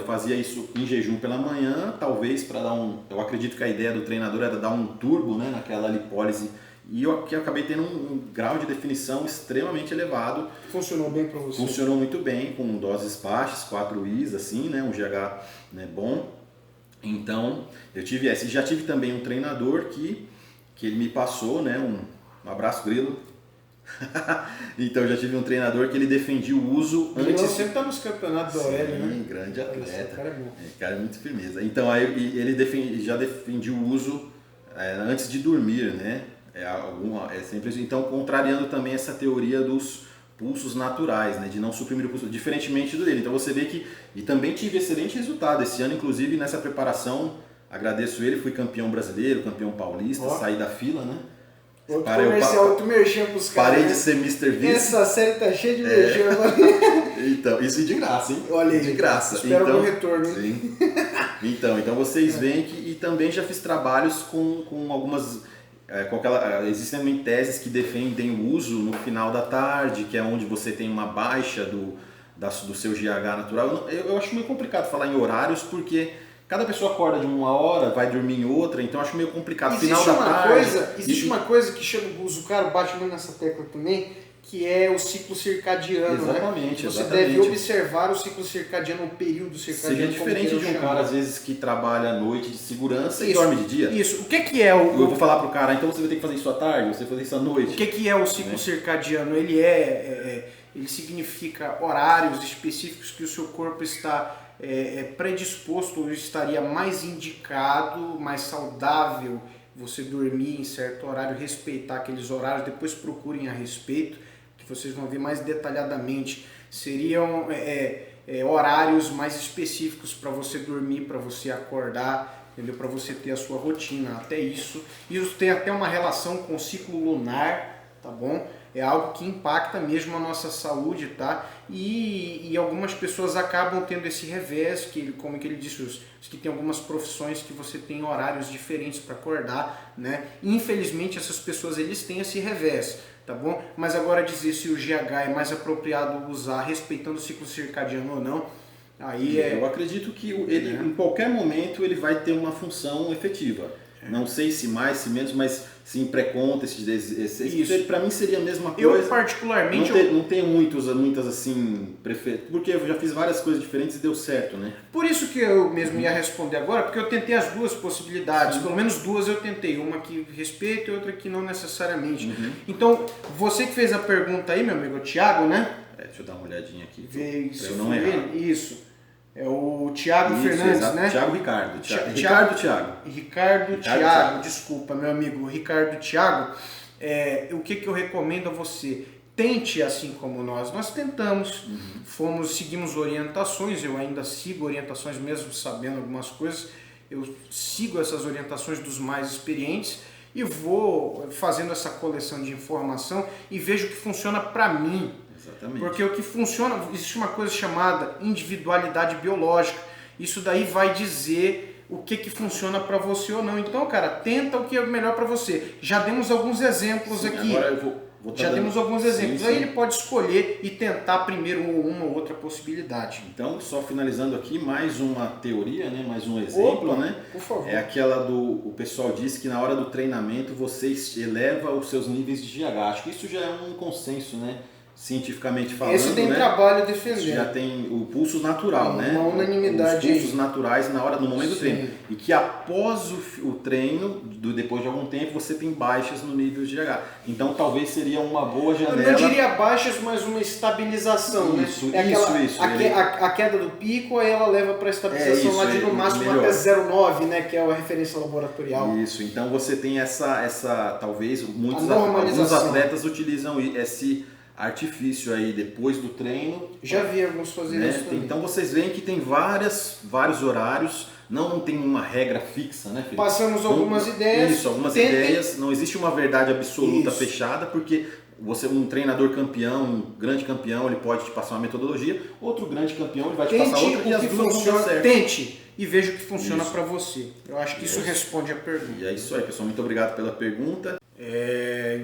fazia isso em jejum pela manhã, talvez para dar eu acredito que a ideia do treinador era dar um turbo, né, naquela lipólise, e eu acabei tendo um grau de definição extremamente elevado. Funcionou bem para você? Funcionou muito bem, com doses baixas, 4 Is, assim, né, um GH, né, bom. Então, eu tive essa. E já tive também um treinador que ele me passou, né, um abraço, Grilo. Então já tive um treinador que ele defendia o uso antes. Ele sempre está nos campeonatos do Aurélio, né? Grande atleta. Cara é bom. Cara é muito firmeza. Então aí ele já defendia o uso antes de dormir, né? Sempre isso. Então, contrariando também essa teoria dos pulsos naturais, né? De não suprimir o pulso, diferentemente do dele. Então você vê que. E também tive excelente resultado. Esse ano, inclusive, nessa preparação, agradeço ele, fui campeão brasileiro, campeão paulista, saí da fila, né? Outro comercial, outro merchan pros caras. Parei de ser Mr. Vice. Essa série tá cheia de merchan agora. Então, isso de graça, hein? Olha aí. De graça. Espero o retorno. Sim. Então vocês veem que... E também já fiz trabalhos com algumas... existem também teses que defendem o uso no final da tarde, que é onde você tem uma baixa do seu GH natural. Eu acho meio complicado falar em horários, porque... Cada pessoa acorda de uma hora, vai dormir em outra, então acho meio complicado. Existe uma coisa que chama o Zucaro bate muito nessa tecla também, que é o ciclo circadiano. Exatamente, né? Você deve observar o ciclo circadiano, o período circadiano. Seria diferente de um cara, às vezes, que trabalha à noite de segurança e dorme de dia. Isso. O que é o... Eu vou falar pro cara, então você vai ter que fazer isso à tarde, você vai fazer isso à noite. O que é o ciclo circadiano? Ele ele significa horários específicos que o seu corpo está... predisposto, ou estaria mais indicado, mais saudável você dormir em certo horário, respeitar aqueles horários. Depois procurem a respeito, que vocês vão ver mais detalhadamente. Seriam horários mais específicos para você dormir, para você acordar, entendeu? Para você ter a sua rotina. Até isso tem até uma relação com o ciclo lunar, tá bom? É algo que impacta mesmo a nossa saúde, tá? E algumas pessoas acabam tendo esse revés, como que ele disse, os que tem algumas profissões que você tem horários diferentes para acordar, né? Infelizmente essas pessoas eles têm esse revés, tá bom? Mas agora dizer se o GH é mais apropriado usar respeitando o ciclo circadiano ou não, aí Eu acredito que ele, em qualquer momento ele vai ter uma função efetiva. Não sei se mais, se menos, mas sim, pré-conta, para mim seria a mesma coisa. Eu particularmente... Não tenho muitas assim, porque eu já fiz várias coisas diferentes e deu certo, né? Por isso que eu mesmo ia responder agora, porque eu tentei as duas possibilidades, pelo menos duas eu tentei, uma que respeita e outra que não necessariamente. Então, você que fez a pergunta aí, meu amigo, o Thiago, né? Deixa eu dar uma olhadinha aqui, Veio, pra eu não errar. Isso. É o Thiago Fernandes, exato. né? Ricardo Thiago, desculpa, meu amigo. Ricardo Thiago, o que eu recomendo a você? Tente assim como nós tentamos, seguimos orientações, eu ainda sigo orientações mesmo sabendo algumas coisas, eu sigo essas orientações dos mais experientes e vou fazendo essa coleção de informação e vejo o que funciona para mim. Exatamente. Porque o que funciona, existe uma coisa chamada individualidade biológica. Isso daí vai dizer o que funciona para você ou não. Então, cara, tenta o que é melhor para você. Já demos alguns exemplos aqui. Agora eu vou Já demos alguns exemplos. Sim. Aí ele pode escolher e tentar primeiro uma ou outra possibilidade. Então, só finalizando aqui, mais uma teoria, né? Mais um exemplo, né? Por favor. É aquela o pessoal diz que na hora do treinamento você eleva os seus níveis de GH. Acho que isso já é um consenso, né? Cientificamente falando, esse tem trabalho defendendo. Já tem o pulso natural, né? Uma unanimidade. Os pulsos naturais no momento do treino. E que após o treino, depois de algum tempo, você tem baixas no nível de GH. Então talvez seria uma boa janela. Eu não diria baixas, mas uma estabilização, isso, né? Isso. A queda do pico, aí ela leva para a estabilização lá de no máximo até 0,9, né? Que é a referência laboratorial. Isso, então você tem talvez alguns atletas utilizam esse artifício aí depois do treino. Já vi alguns fazerem isso também. Então vocês veem que tem vários horários, não tem uma regra fixa, né, Felipe? Passamos algumas ideias. Isso, algumas ideias. Não existe uma verdade absoluta fechada, porque um treinador campeão, um grande campeão, ele pode te passar uma metodologia, outro grande campeão ele vai te passar outra e as duas vão dar certo. Tente e veja o que funciona para você. Eu acho que isso responde a pergunta. E é isso aí, pessoal. Muito obrigado pela pergunta.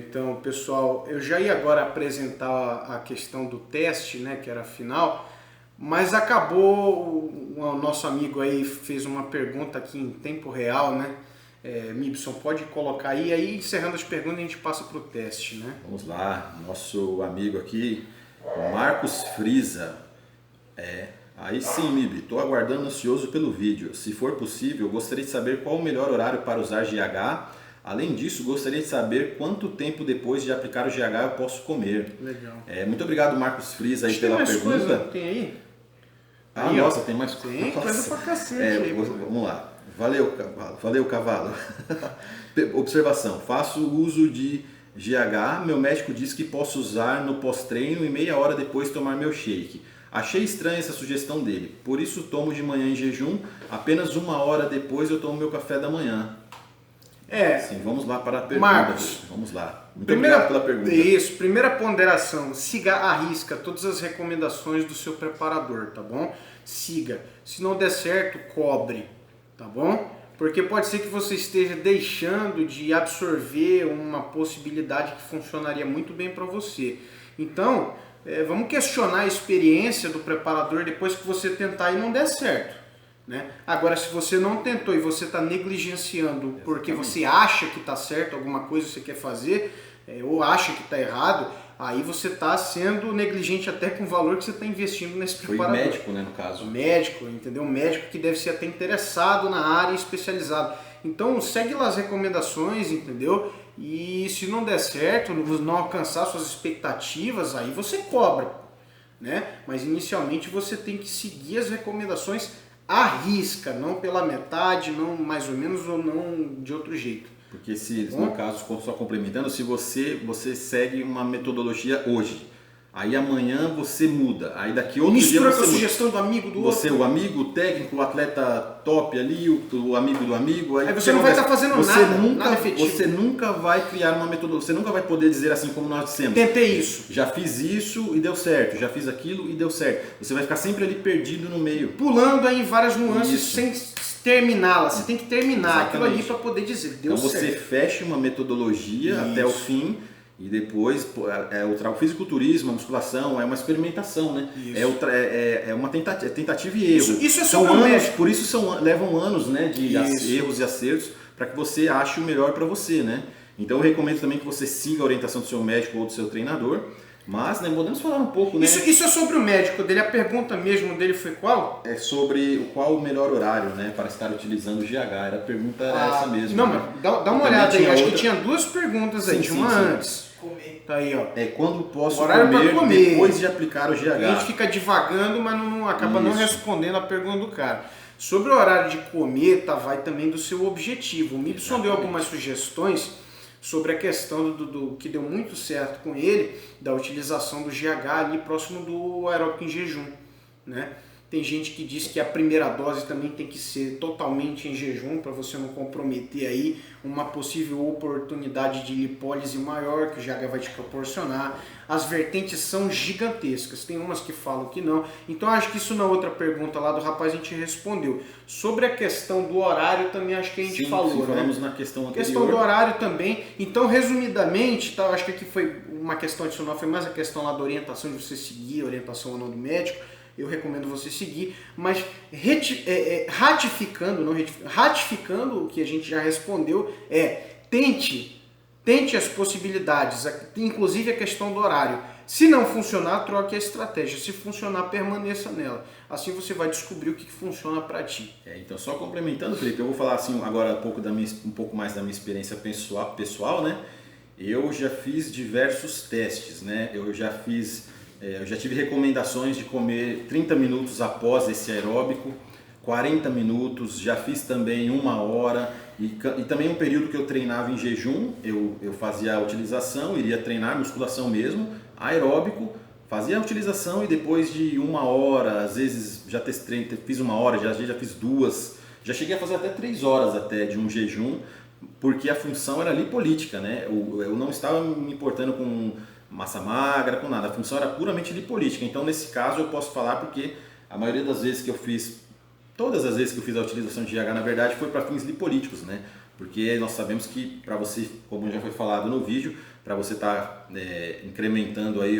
Então, pessoal, eu já ia agora apresentar a questão do teste, né, que era a final, mas acabou, o nosso amigo aí fez uma pergunta aqui em tempo real, né? Mibson, pode colocar aí encerrando as perguntas a gente passa para o teste, né? Vamos lá, nosso amigo aqui, Marcos Friza. Aí sim, Mib, estou aguardando ansioso pelo vídeo. Se for possível, gostaria de saber qual o melhor horário para usar GH. Além disso, gostaria de saber quanto tempo depois de aplicar o GH eu posso comer. Legal. Muito obrigado, Marcos Friza, aí pela pergunta. Coisa, tem aí? Nossa, tem mais coisa. Tem coisa pra cacete. Vamos lá. Valeu, cavalo. Observação, faço uso de GH, meu médico diz que posso usar no pós-treino e meia hora depois tomar meu shake. Achei estranha essa sugestão dele, por isso tomo de manhã em jejum, apenas uma hora depois eu tomo meu café da manhã. Sim, vamos lá para a pergunta. Marcos, vamos lá. Muito obrigado pela pergunta. Isso, primeira ponderação, siga à risca todas as recomendações do seu preparador, tá bom? Siga. Se não der certo, cobre, tá bom? Porque pode ser que você esteja deixando de absorver uma possibilidade que funcionaria muito bem para você. Então, vamos questionar a experiência do preparador depois que você tentar e não der certo. Né? Agora, se você não tentou e você está negligenciando porque você acha que está certo, alguma coisa você quer fazer, ou acha que está errado, aí você está sendo negligente até com o valor que você está investindo nesse preparador. Foi médico, né, no caso. Médico, entendeu? Um médico que deve ser até interessado na área, especializado. Então, segue lá as recomendações, entendeu? E se não der certo, não alcançar suas expectativas, aí você cobra, né? Mas inicialmente você tem que seguir as recomendações à risca, não pela metade, não mais ou menos, ou não de outro jeito. Porque se, no caso, só complementando, se você segue uma metodologia hoje, aí amanhã você muda, aí daqui outro dia você mistura com a sugestão do amigo do outro. O amigo, o técnico, o atleta top ali, o amigo do amigo. Aí você não vai estar fazendo nada efetivo. Você nunca vai criar uma metodologia, você nunca vai poder dizer assim como nós dissemos. Tentei isso. Já fiz isso e deu certo, já fiz aquilo e deu certo. Você vai ficar sempre ali perdido no meio. Pulando aí em várias nuances sem terminá-la. Você tem que terminar aquilo ali para poder dizer, deu certo. Então você fecha uma metodologia até o fim. E depois, o fisiculturismo, a musculação, é uma experimentação, né? É uma tentativa e erro. Isso é só anos, por isso levam anos, né, de erros e acertos para que você ache o melhor para você, né? Então eu recomendo também que você siga a orientação do seu médico ou do seu treinador. Mas, né, podemos falar um pouco, né? Isso é sobre o médico dele. A pergunta mesmo dele foi qual? É sobre qual o melhor horário, né, para estar utilizando o GH. Era a pergunta era essa mesmo. Não, né? mas dá uma olhada aí. Acho que tinha 2 perguntas aí. Sim, Tinha uma sim. antes. Tá aí, ó. É quando posso Horário pra comer. depois de aplicar o GH. A gente fica divagando, mas não acaba não respondendo a pergunta do cara. Sobre o horário de comer, tá, vai também do seu objetivo. O Mibson deu algumas sugestões sobre a questão do que deu muito certo com ele, da utilização do GH ali próximo do aeróbico em jejum, né? Tem gente que diz que a primeira dose também tem que ser totalmente em jejum para você não comprometer aí uma possível oportunidade de lipólise maior que o GH vai te proporcionar. As vertentes são gigantescas, tem umas que falam que não. Então acho que isso na outra pergunta lá do rapaz a gente respondeu. Sobre a questão do horário também acho que a gente falou, né? Falamos na questão anterior. Questão do horário também. Então, resumidamente, tá, acho que aqui foi uma questão adicional, foi mais a questão lá da orientação de você seguir, a orientação ou não do médico. Eu recomendo você seguir, mas ratificando o que a gente já respondeu, tente as possibilidades, inclusive a questão do horário. Se não funcionar, troque a estratégia. Se funcionar, permaneça nela. Assim você vai descobrir o que funciona para ti. Então, só complementando, Felipe, eu vou falar assim agora um pouco mais da minha experiência pessoal, né? Eu já fiz diversos testes, né? Eu já tive recomendações de comer 30 minutos após esse aeróbico, 40 minutos, já fiz também 1 hora e também um período que eu treinava em jejum, eu fazia a utilização, iria treinar musculação mesmo, aeróbico, fazia a utilização e depois de 1 hora, às vezes já fiz 1 hora, já fiz 2, já cheguei a fazer até 3 horas até de um jejum, porque a função era lipolítica, né? Eu não estava me importando com massa magra, com nada, a função era puramente lipolítica. Então nesse caso eu posso falar porque a maioria das vezes que eu fiz, todas as vezes que eu fiz a utilização de GH na verdade foi para fins lipolíticos, né? Porque nós sabemos que para você, como já foi falado no vídeo, para você estar incrementando aí,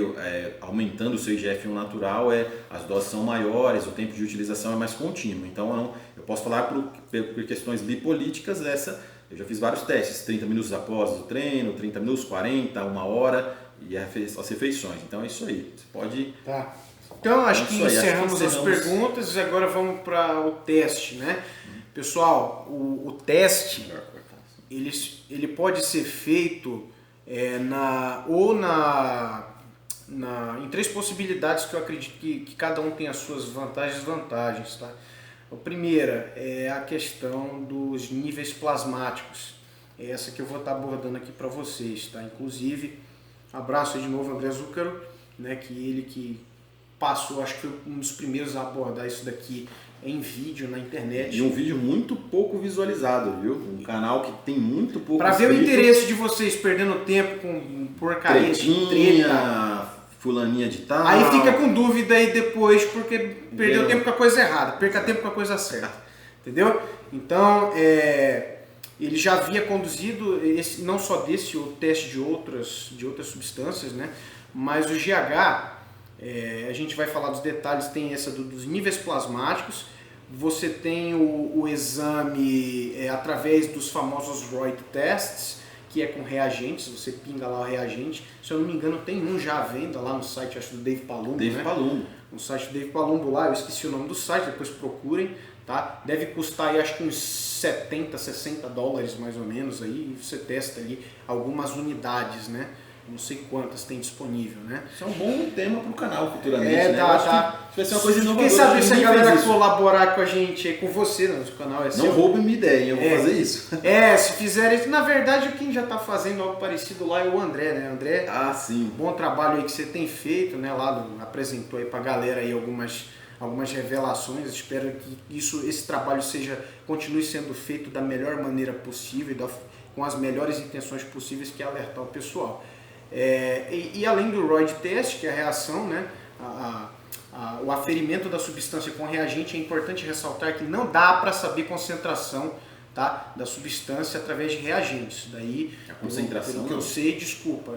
aumentando o seu IGF-1 natural, as doses são maiores, o tempo de utilização é mais contínuo. Então eu posso falar por questões lipolíticas, eu já fiz vários testes, 30 minutos após o treino, 30 minutos, 40, 1 hora e as refeições. Então é isso aí, você pode... Tá. Então acho que encerramos as perguntas e agora vamos para o teste, né? Pessoal, o teste, ele pode ser feito em 3 possibilidades que eu acredito que cada um tem as suas vantagens e desvantagens, tá? A primeira é a questão dos níveis plasmáticos. É essa que eu vou estar abordando aqui para vocês, tá? Inclusive, abraço aí de novo André Zucaro, né? Que ele que passou, acho que foi um dos primeiros a abordar isso daqui em vídeo na internet. E um vídeo muito pouco visualizado, viu? Um canal que tem muito pouco Para ver o interesse de vocês perdendo tempo com porcaria de treta, fulaninha de tal. aí fica com dúvida aí depois, porque perdeu tempo com a coisa errada, perca tempo com a coisa certa, entendeu? Então, ele já havia conduzido, não só desse, o teste de outras substâncias, né? Mas o GH, a gente vai falar dos detalhes, tem essa dos níveis plasmáticos, você tem o exame através dos famosos Royd tests, que é com reagentes, você pinga lá o reagente. Se eu não me engano, tem um já à venda lá no site, acho do Dave Palumbo, Palumbo. No site do Dave Palumbo lá, eu esqueci o nome do site, depois procurem, tá? Deve custar aí, acho que uns 70, 60 dólares mais ou menos aí, e você testa ali algumas unidades, né? Não sei quantas tem disponível, né? Isso é um bom tema para o canal futuramente, né? Tá. Vai ser uma coisa inovadora. Quem sabe se a galera colaborar com a gente, com você, né? O canal é seu. Não roube minha ideia, eu vou fazer isso. Se fizerem isso, na verdade, quem já está fazendo algo parecido lá é o André, né? André, sim. Bom trabalho aí que você tem feito, né? Lá apresentou aí para a galera aí algumas revelações. Espero que esse trabalho continue sendo feito da melhor maneira possível, com as melhores intenções possíveis, que é alertar o pessoal. E além do Royd test, que é a reação, né, o aferimento da substância com reagente, é importante ressaltar que não dá para saber concentração, tá, da substância através de reagentes. Daí, a concentração, pelo que eu sei, desculpa,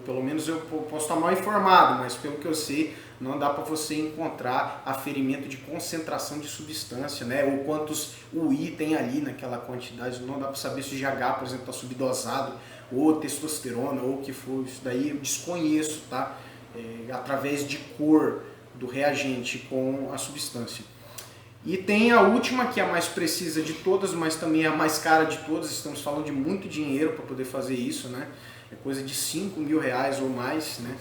pelo menos eu posso estar mal informado, mas pelo que eu sei, não dá para você encontrar aferimento de concentração de substância, né, ou quantos UI tem ali naquela quantidade. Não dá para saber se o GH, por exemplo, está subdosado ou testosterona, ou o que for, isso daí eu desconheço, tá? Através de cor do reagente com a substância. E tem a última, que é a mais precisa de todas, mas também é a mais cara de todas. Estamos falando de muito dinheiro para poder fazer isso, né? É coisa de 5 mil reais ou mais, né?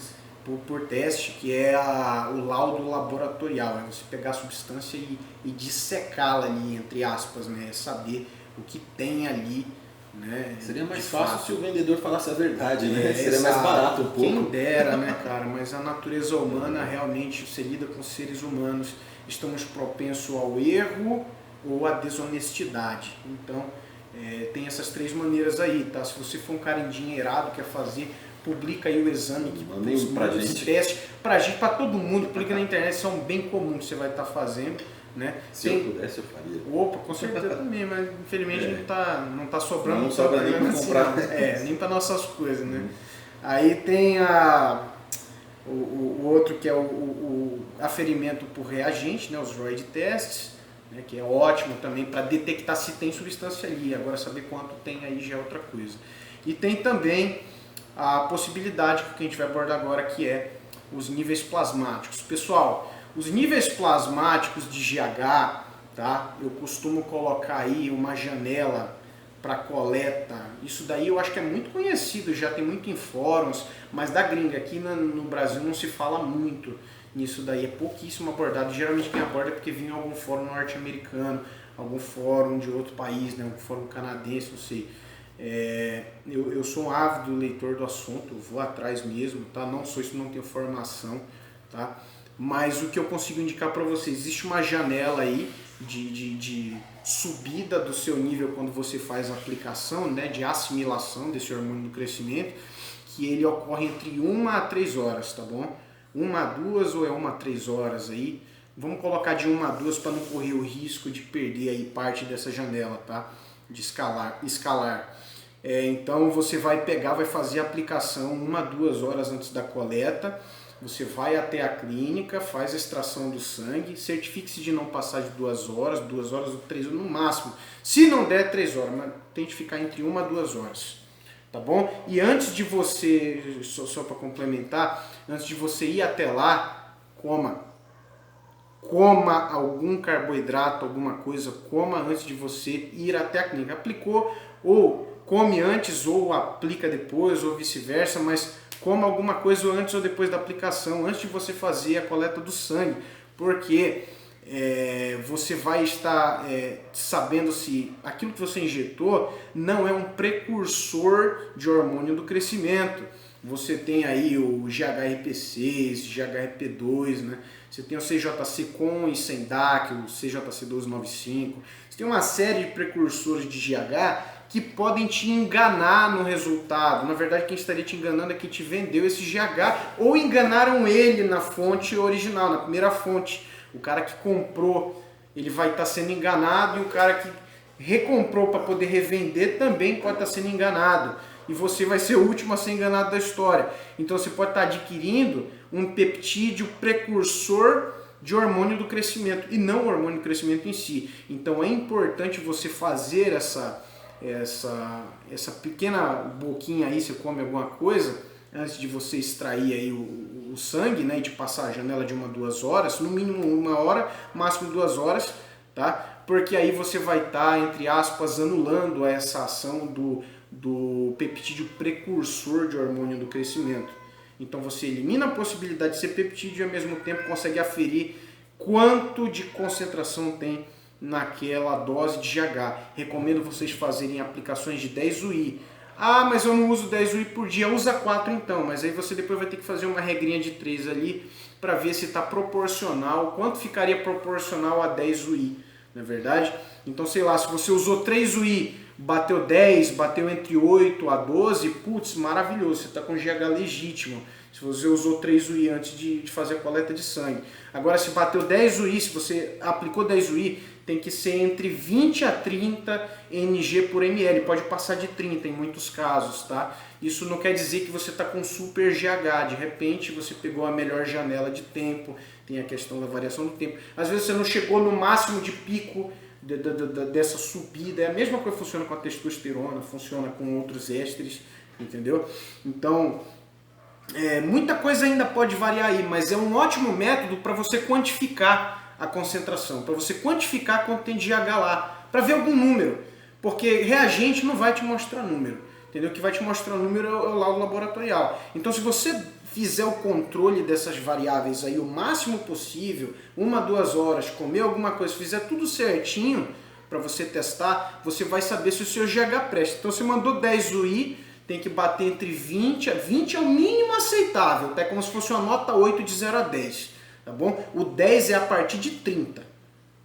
Por teste, que é o laudo laboratorial. É você pegar a substância e dissecá-la ali, entre aspas, né? Saber o que tem ali, né? Seria mais fácil se o vendedor falasse a verdade, né? Seria exato. mais barato um pouco. Quem dera, né, cara? Mas a natureza humana, realmente, você lida com seres humanos, estamos propensos ao erro ou à desonestidade. Então, tem essas 3 maneiras aí, tá? Se você for um cara endinheirado, quer fazer, publica aí o exame, que manda esse teste pra gente, pra todo mundo, publica na internet, são bem comuns que você vai estar fazendo, né? Se eu pudesse, eu faria. Opa, com certeza também, mas infelizmente não tá sobrando. Não sobra nem pra comprar. Nem para nossas coisas, né? Aí tem o outro que é o aferimento por reagente, né? Os ROID tests, né? Que é ótimo também para detectar se tem substância ali. Agora saber quanto tem aí já é outra coisa. E tem também a possibilidade que a gente vai abordar agora, que é os níveis plasmáticos. Pessoal, os níveis plasmáticos de GH, tá? Eu costumo colocar aí uma janela para coleta. Isso daí eu acho que é muito conhecido, já tem muito em fóruns, mas da gringa aqui no Brasil não se fala muito nisso daí, é pouquíssimo abordado. Geralmente quem aborda é porque vinha em algum fórum norte-americano, algum fórum de outro país, né? Um fórum canadense, não sei. Eu sou um ávido leitor do assunto, vou atrás mesmo, tá? Não sou isso, não tenho formação, tá? Mas o que eu consigo indicar para vocês, existe uma janela aí de subida do seu nível quando você faz a aplicação, né, de assimilação desse hormônio do crescimento, que ele ocorre entre 1 a 3 horas, tá bom? 1 a 2 ou 1 a 3 horas aí. Vamos colocar de 1 a 2 para não correr o risco de perder aí parte dessa janela, tá? De escalar. Então você vai pegar, vai fazer a aplicação 1 a 2 horas antes da coleta. Você vai até a clínica, faz a extração do sangue, certifique-se de não passar de 2 horas ou 3 horas no máximo. Se não der 3 horas, mas tente ficar entre 1 a 2 horas, tá bom? E antes de você, só para complementar, antes de você ir até lá, coma algum carboidrato, alguma coisa, coma antes de você ir até a clínica. Aplicou, ou come antes, ou aplica depois, ou vice-versa, mas coma alguma coisa antes ou depois da aplicação, antes de você fazer a coleta do sangue, porque você vai estar sabendo se aquilo que você injetou não é um precursor de hormônio do crescimento. Você tem aí o GHRP6, GHRP2, né? Você tem o CJC com e sem DAC, o CJC 1295. Você tem uma série de precursores de GH que podem te enganar no resultado. Na verdade, quem estaria te enganando é quem te vendeu esse GH, ou enganaram ele na fonte original, na primeira fonte. O cara que comprou, ele vai estar sendo enganado, e o cara que recomprou para poder revender também pode estar sendo enganado. E você vai ser o último a ser enganado da história. Então você pode estar adquirindo um peptídeo precursor de hormônio do crescimento, e não o hormônio do crescimento em si. Então é importante você fazer essa pequena boquinha aí, você come alguma coisa, antes de você extrair aí o sangue, né, e de passar a janela de 1 a 2 horas, no mínimo 1 hora, máximo 2 horas, tá? Porque aí você vai estar, entre aspas, anulando essa ação do peptídeo precursor de hormônio do crescimento. Então você elimina a possibilidade de ser peptídeo e ao mesmo tempo consegue aferir quanto de concentração tem naquela dose de GH. Recomendo vocês fazerem aplicações de 10 UI. Ah, mas eu não uso 10 UI por dia, usa 4 então, mas aí você depois vai ter que fazer uma regrinha de 3 ali para ver se está proporcional, quanto ficaria proporcional a 10 UI, não é verdade? Então sei lá, se você usou 3 UI, bateu 10, bateu entre 8 a 12, putz, maravilhoso, você está com GH legítimo. Se você usou 3 UI antes de fazer a coleta de sangue. Agora, se bateu 10 UI, se você aplicou 10 UI, tem que ser entre 20 a 30 mg por ml. Pode passar de 30 em muitos casos, tá? Isso não quer dizer que você está com super GH. De repente, você pegou a melhor janela de tempo. Tem a questão da variação do tempo. Às vezes, você não chegou no máximo de pico dessa subida. É a mesma coisa que funciona com a testosterona, funciona com outros ésteres, entendeu? Então, muita coisa ainda pode variar aí, mas é um ótimo método para você quantificar a concentração, para você quantificar quanto tem de GH lá, para ver algum número, porque reagente não vai te mostrar número, entendeu? O que vai te mostrar número é o laudo laboratorial. Então, se você fizer o controle dessas variáveis aí o máximo possível, 1 a 2 horas, comer alguma coisa, fizer tudo certinho para você testar, você vai saber se o seu GH presta. Então, você mandou 10 UI, tem que bater entre 20 é o mínimo aceitável, tá? É como se fosse uma nota 8 de 0 a 10, tá bom? O 10 é a partir de 30,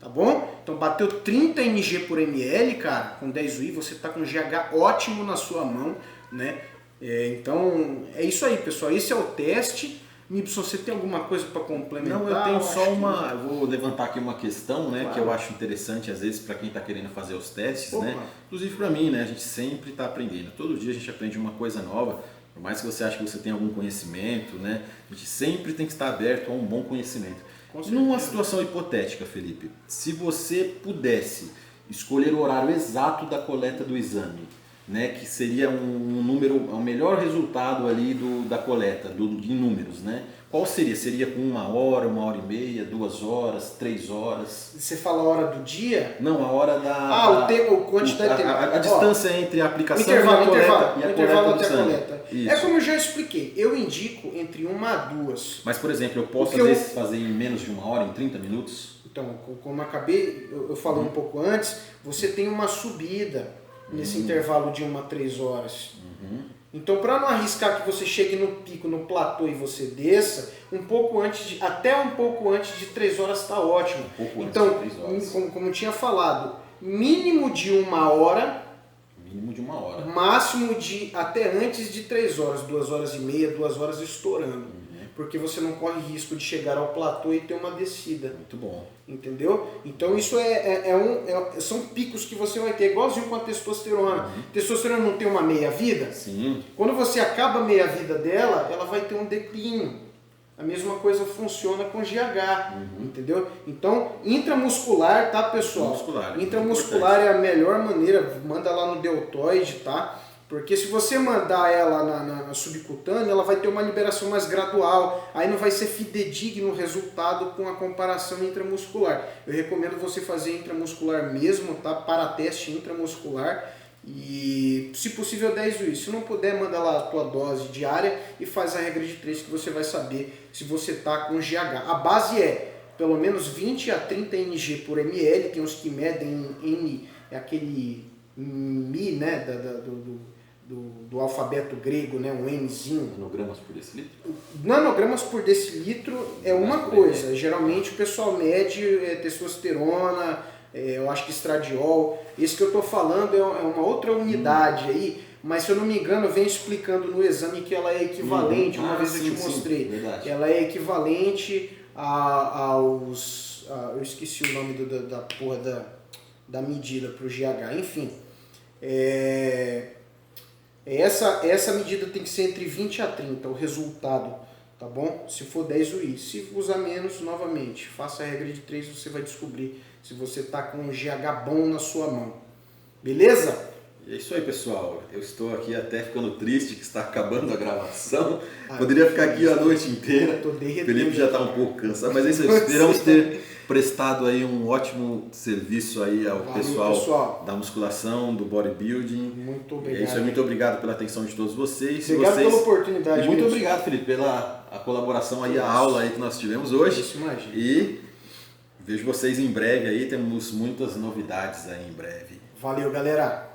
tá bom? Então bateu 30 mg por ml, cara, com 10 UI, você tá com GH ótimo na sua mão, né? Então é isso aí, pessoal, esse é o teste. Nibson, você tem alguma coisa para complementar? Não, eu tenho só uma. Eu vou levantar aqui uma questão, né, claro, que eu acho interessante às vezes para quem está querendo fazer os testes, né? Inclusive para mim, né? A gente sempre está aprendendo. Todo dia a gente aprende uma coisa nova. Por mais que você ache que você tem algum conhecimento, né? A gente sempre tem que estar aberto a um bom conhecimento. Numa situação hipotética, Felipe, se você pudesse escolher o horário exato da coleta do exame, né, que seria um número, o melhor resultado ali da coleta, de números, né? Qual seria? Seria com 1 hora, 1h30, 2 horas, 3 horas? Você fala a hora do dia? Não, a hora da... o quantidade de tempo. A distância entre a aplicação e a coleta do sangue. É como eu já expliquei, eu indico entre 1 a 2. Mas, por exemplo, eu posso às vezes fazer em menos de 1 hora, em 30 minutos? Então, como eu falei um pouco antes, você tem uma subida nesse intervalo de 1 a 3 horas. Então, para não arriscar que você chegue no pico, no platô e você desça, até um pouco antes de 3 horas está ótimo. Então, como eu tinha falado, mínimo de 1 hora, máximo de até antes de 3 horas, 2 horas e meia, 2 horas estourando. Porque você não corre risco de chegar ao platô e ter uma descida. Muito bom. Entendeu? Então isso são picos que você vai ter, igualzinho com a testosterona. A testosterona não tem uma meia-vida? Sim. Quando você acaba a meia-vida dela, ela vai ter um declínio. A mesma coisa funciona com GH, entendeu? Então, intramuscular, tá, pessoal? Intramuscular é a melhor maneira, manda lá no deltoide, tá? Porque se você mandar ela na subcutânea, ela vai ter uma liberação mais gradual, aí não vai ser fidedigno o resultado com a comparação intramuscular. Eu recomendo você fazer intramuscular mesmo, tá? Para teste intramuscular e, se possível, 10 UI. Se não puder, manda lá a tua dose diária e faz a regra de 3 que você vai saber se você está com GH. A base é pelo menos 20 a 30 mg por ml, tem uns que medem N, é aquele Mi, né, do alfabeto grego, né, um Nzinho. Nanogramas por decilitro? Nanogramas por decilitro é uma coisa. Geralmente o pessoal mede testosterona, eu acho que estradiol. Esse que eu estou falando é uma outra unidade aí, mas se eu não me engano vem explicando no exame que ela é equivalente, uma vez eu te mostrei. Verdade. Ela é equivalente aos... eu esqueci o nome da porra da medida para o GH, enfim. Essa medida tem que ser entre 20 a 30, o resultado, tá bom? Se for 10 UI. Se usar menos, novamente, faça a regra de 3, você vai descobrir se você está com um GH bom na sua mão. Beleza? É isso aí, pessoal. Eu estou aqui até ficando triste que está acabando a gravação. Poderia ficar aqui a noite inteira. O Felipe já está um pouco cansado, mas é isso aí. Esperamos ter prestado aí um ótimo serviço aí ao pessoal da musculação, do bodybuilding. Muito obrigado. É isso aí, muito obrigado pela atenção de todos vocês. Obrigado pela oportunidade. E muito obrigado, Felipe, pela colaboração aí, a aula aí que nós tivemos hoje. Isso, imagina. E vejo vocês em breve aí, temos muitas novidades aí em breve. Valeu, galera.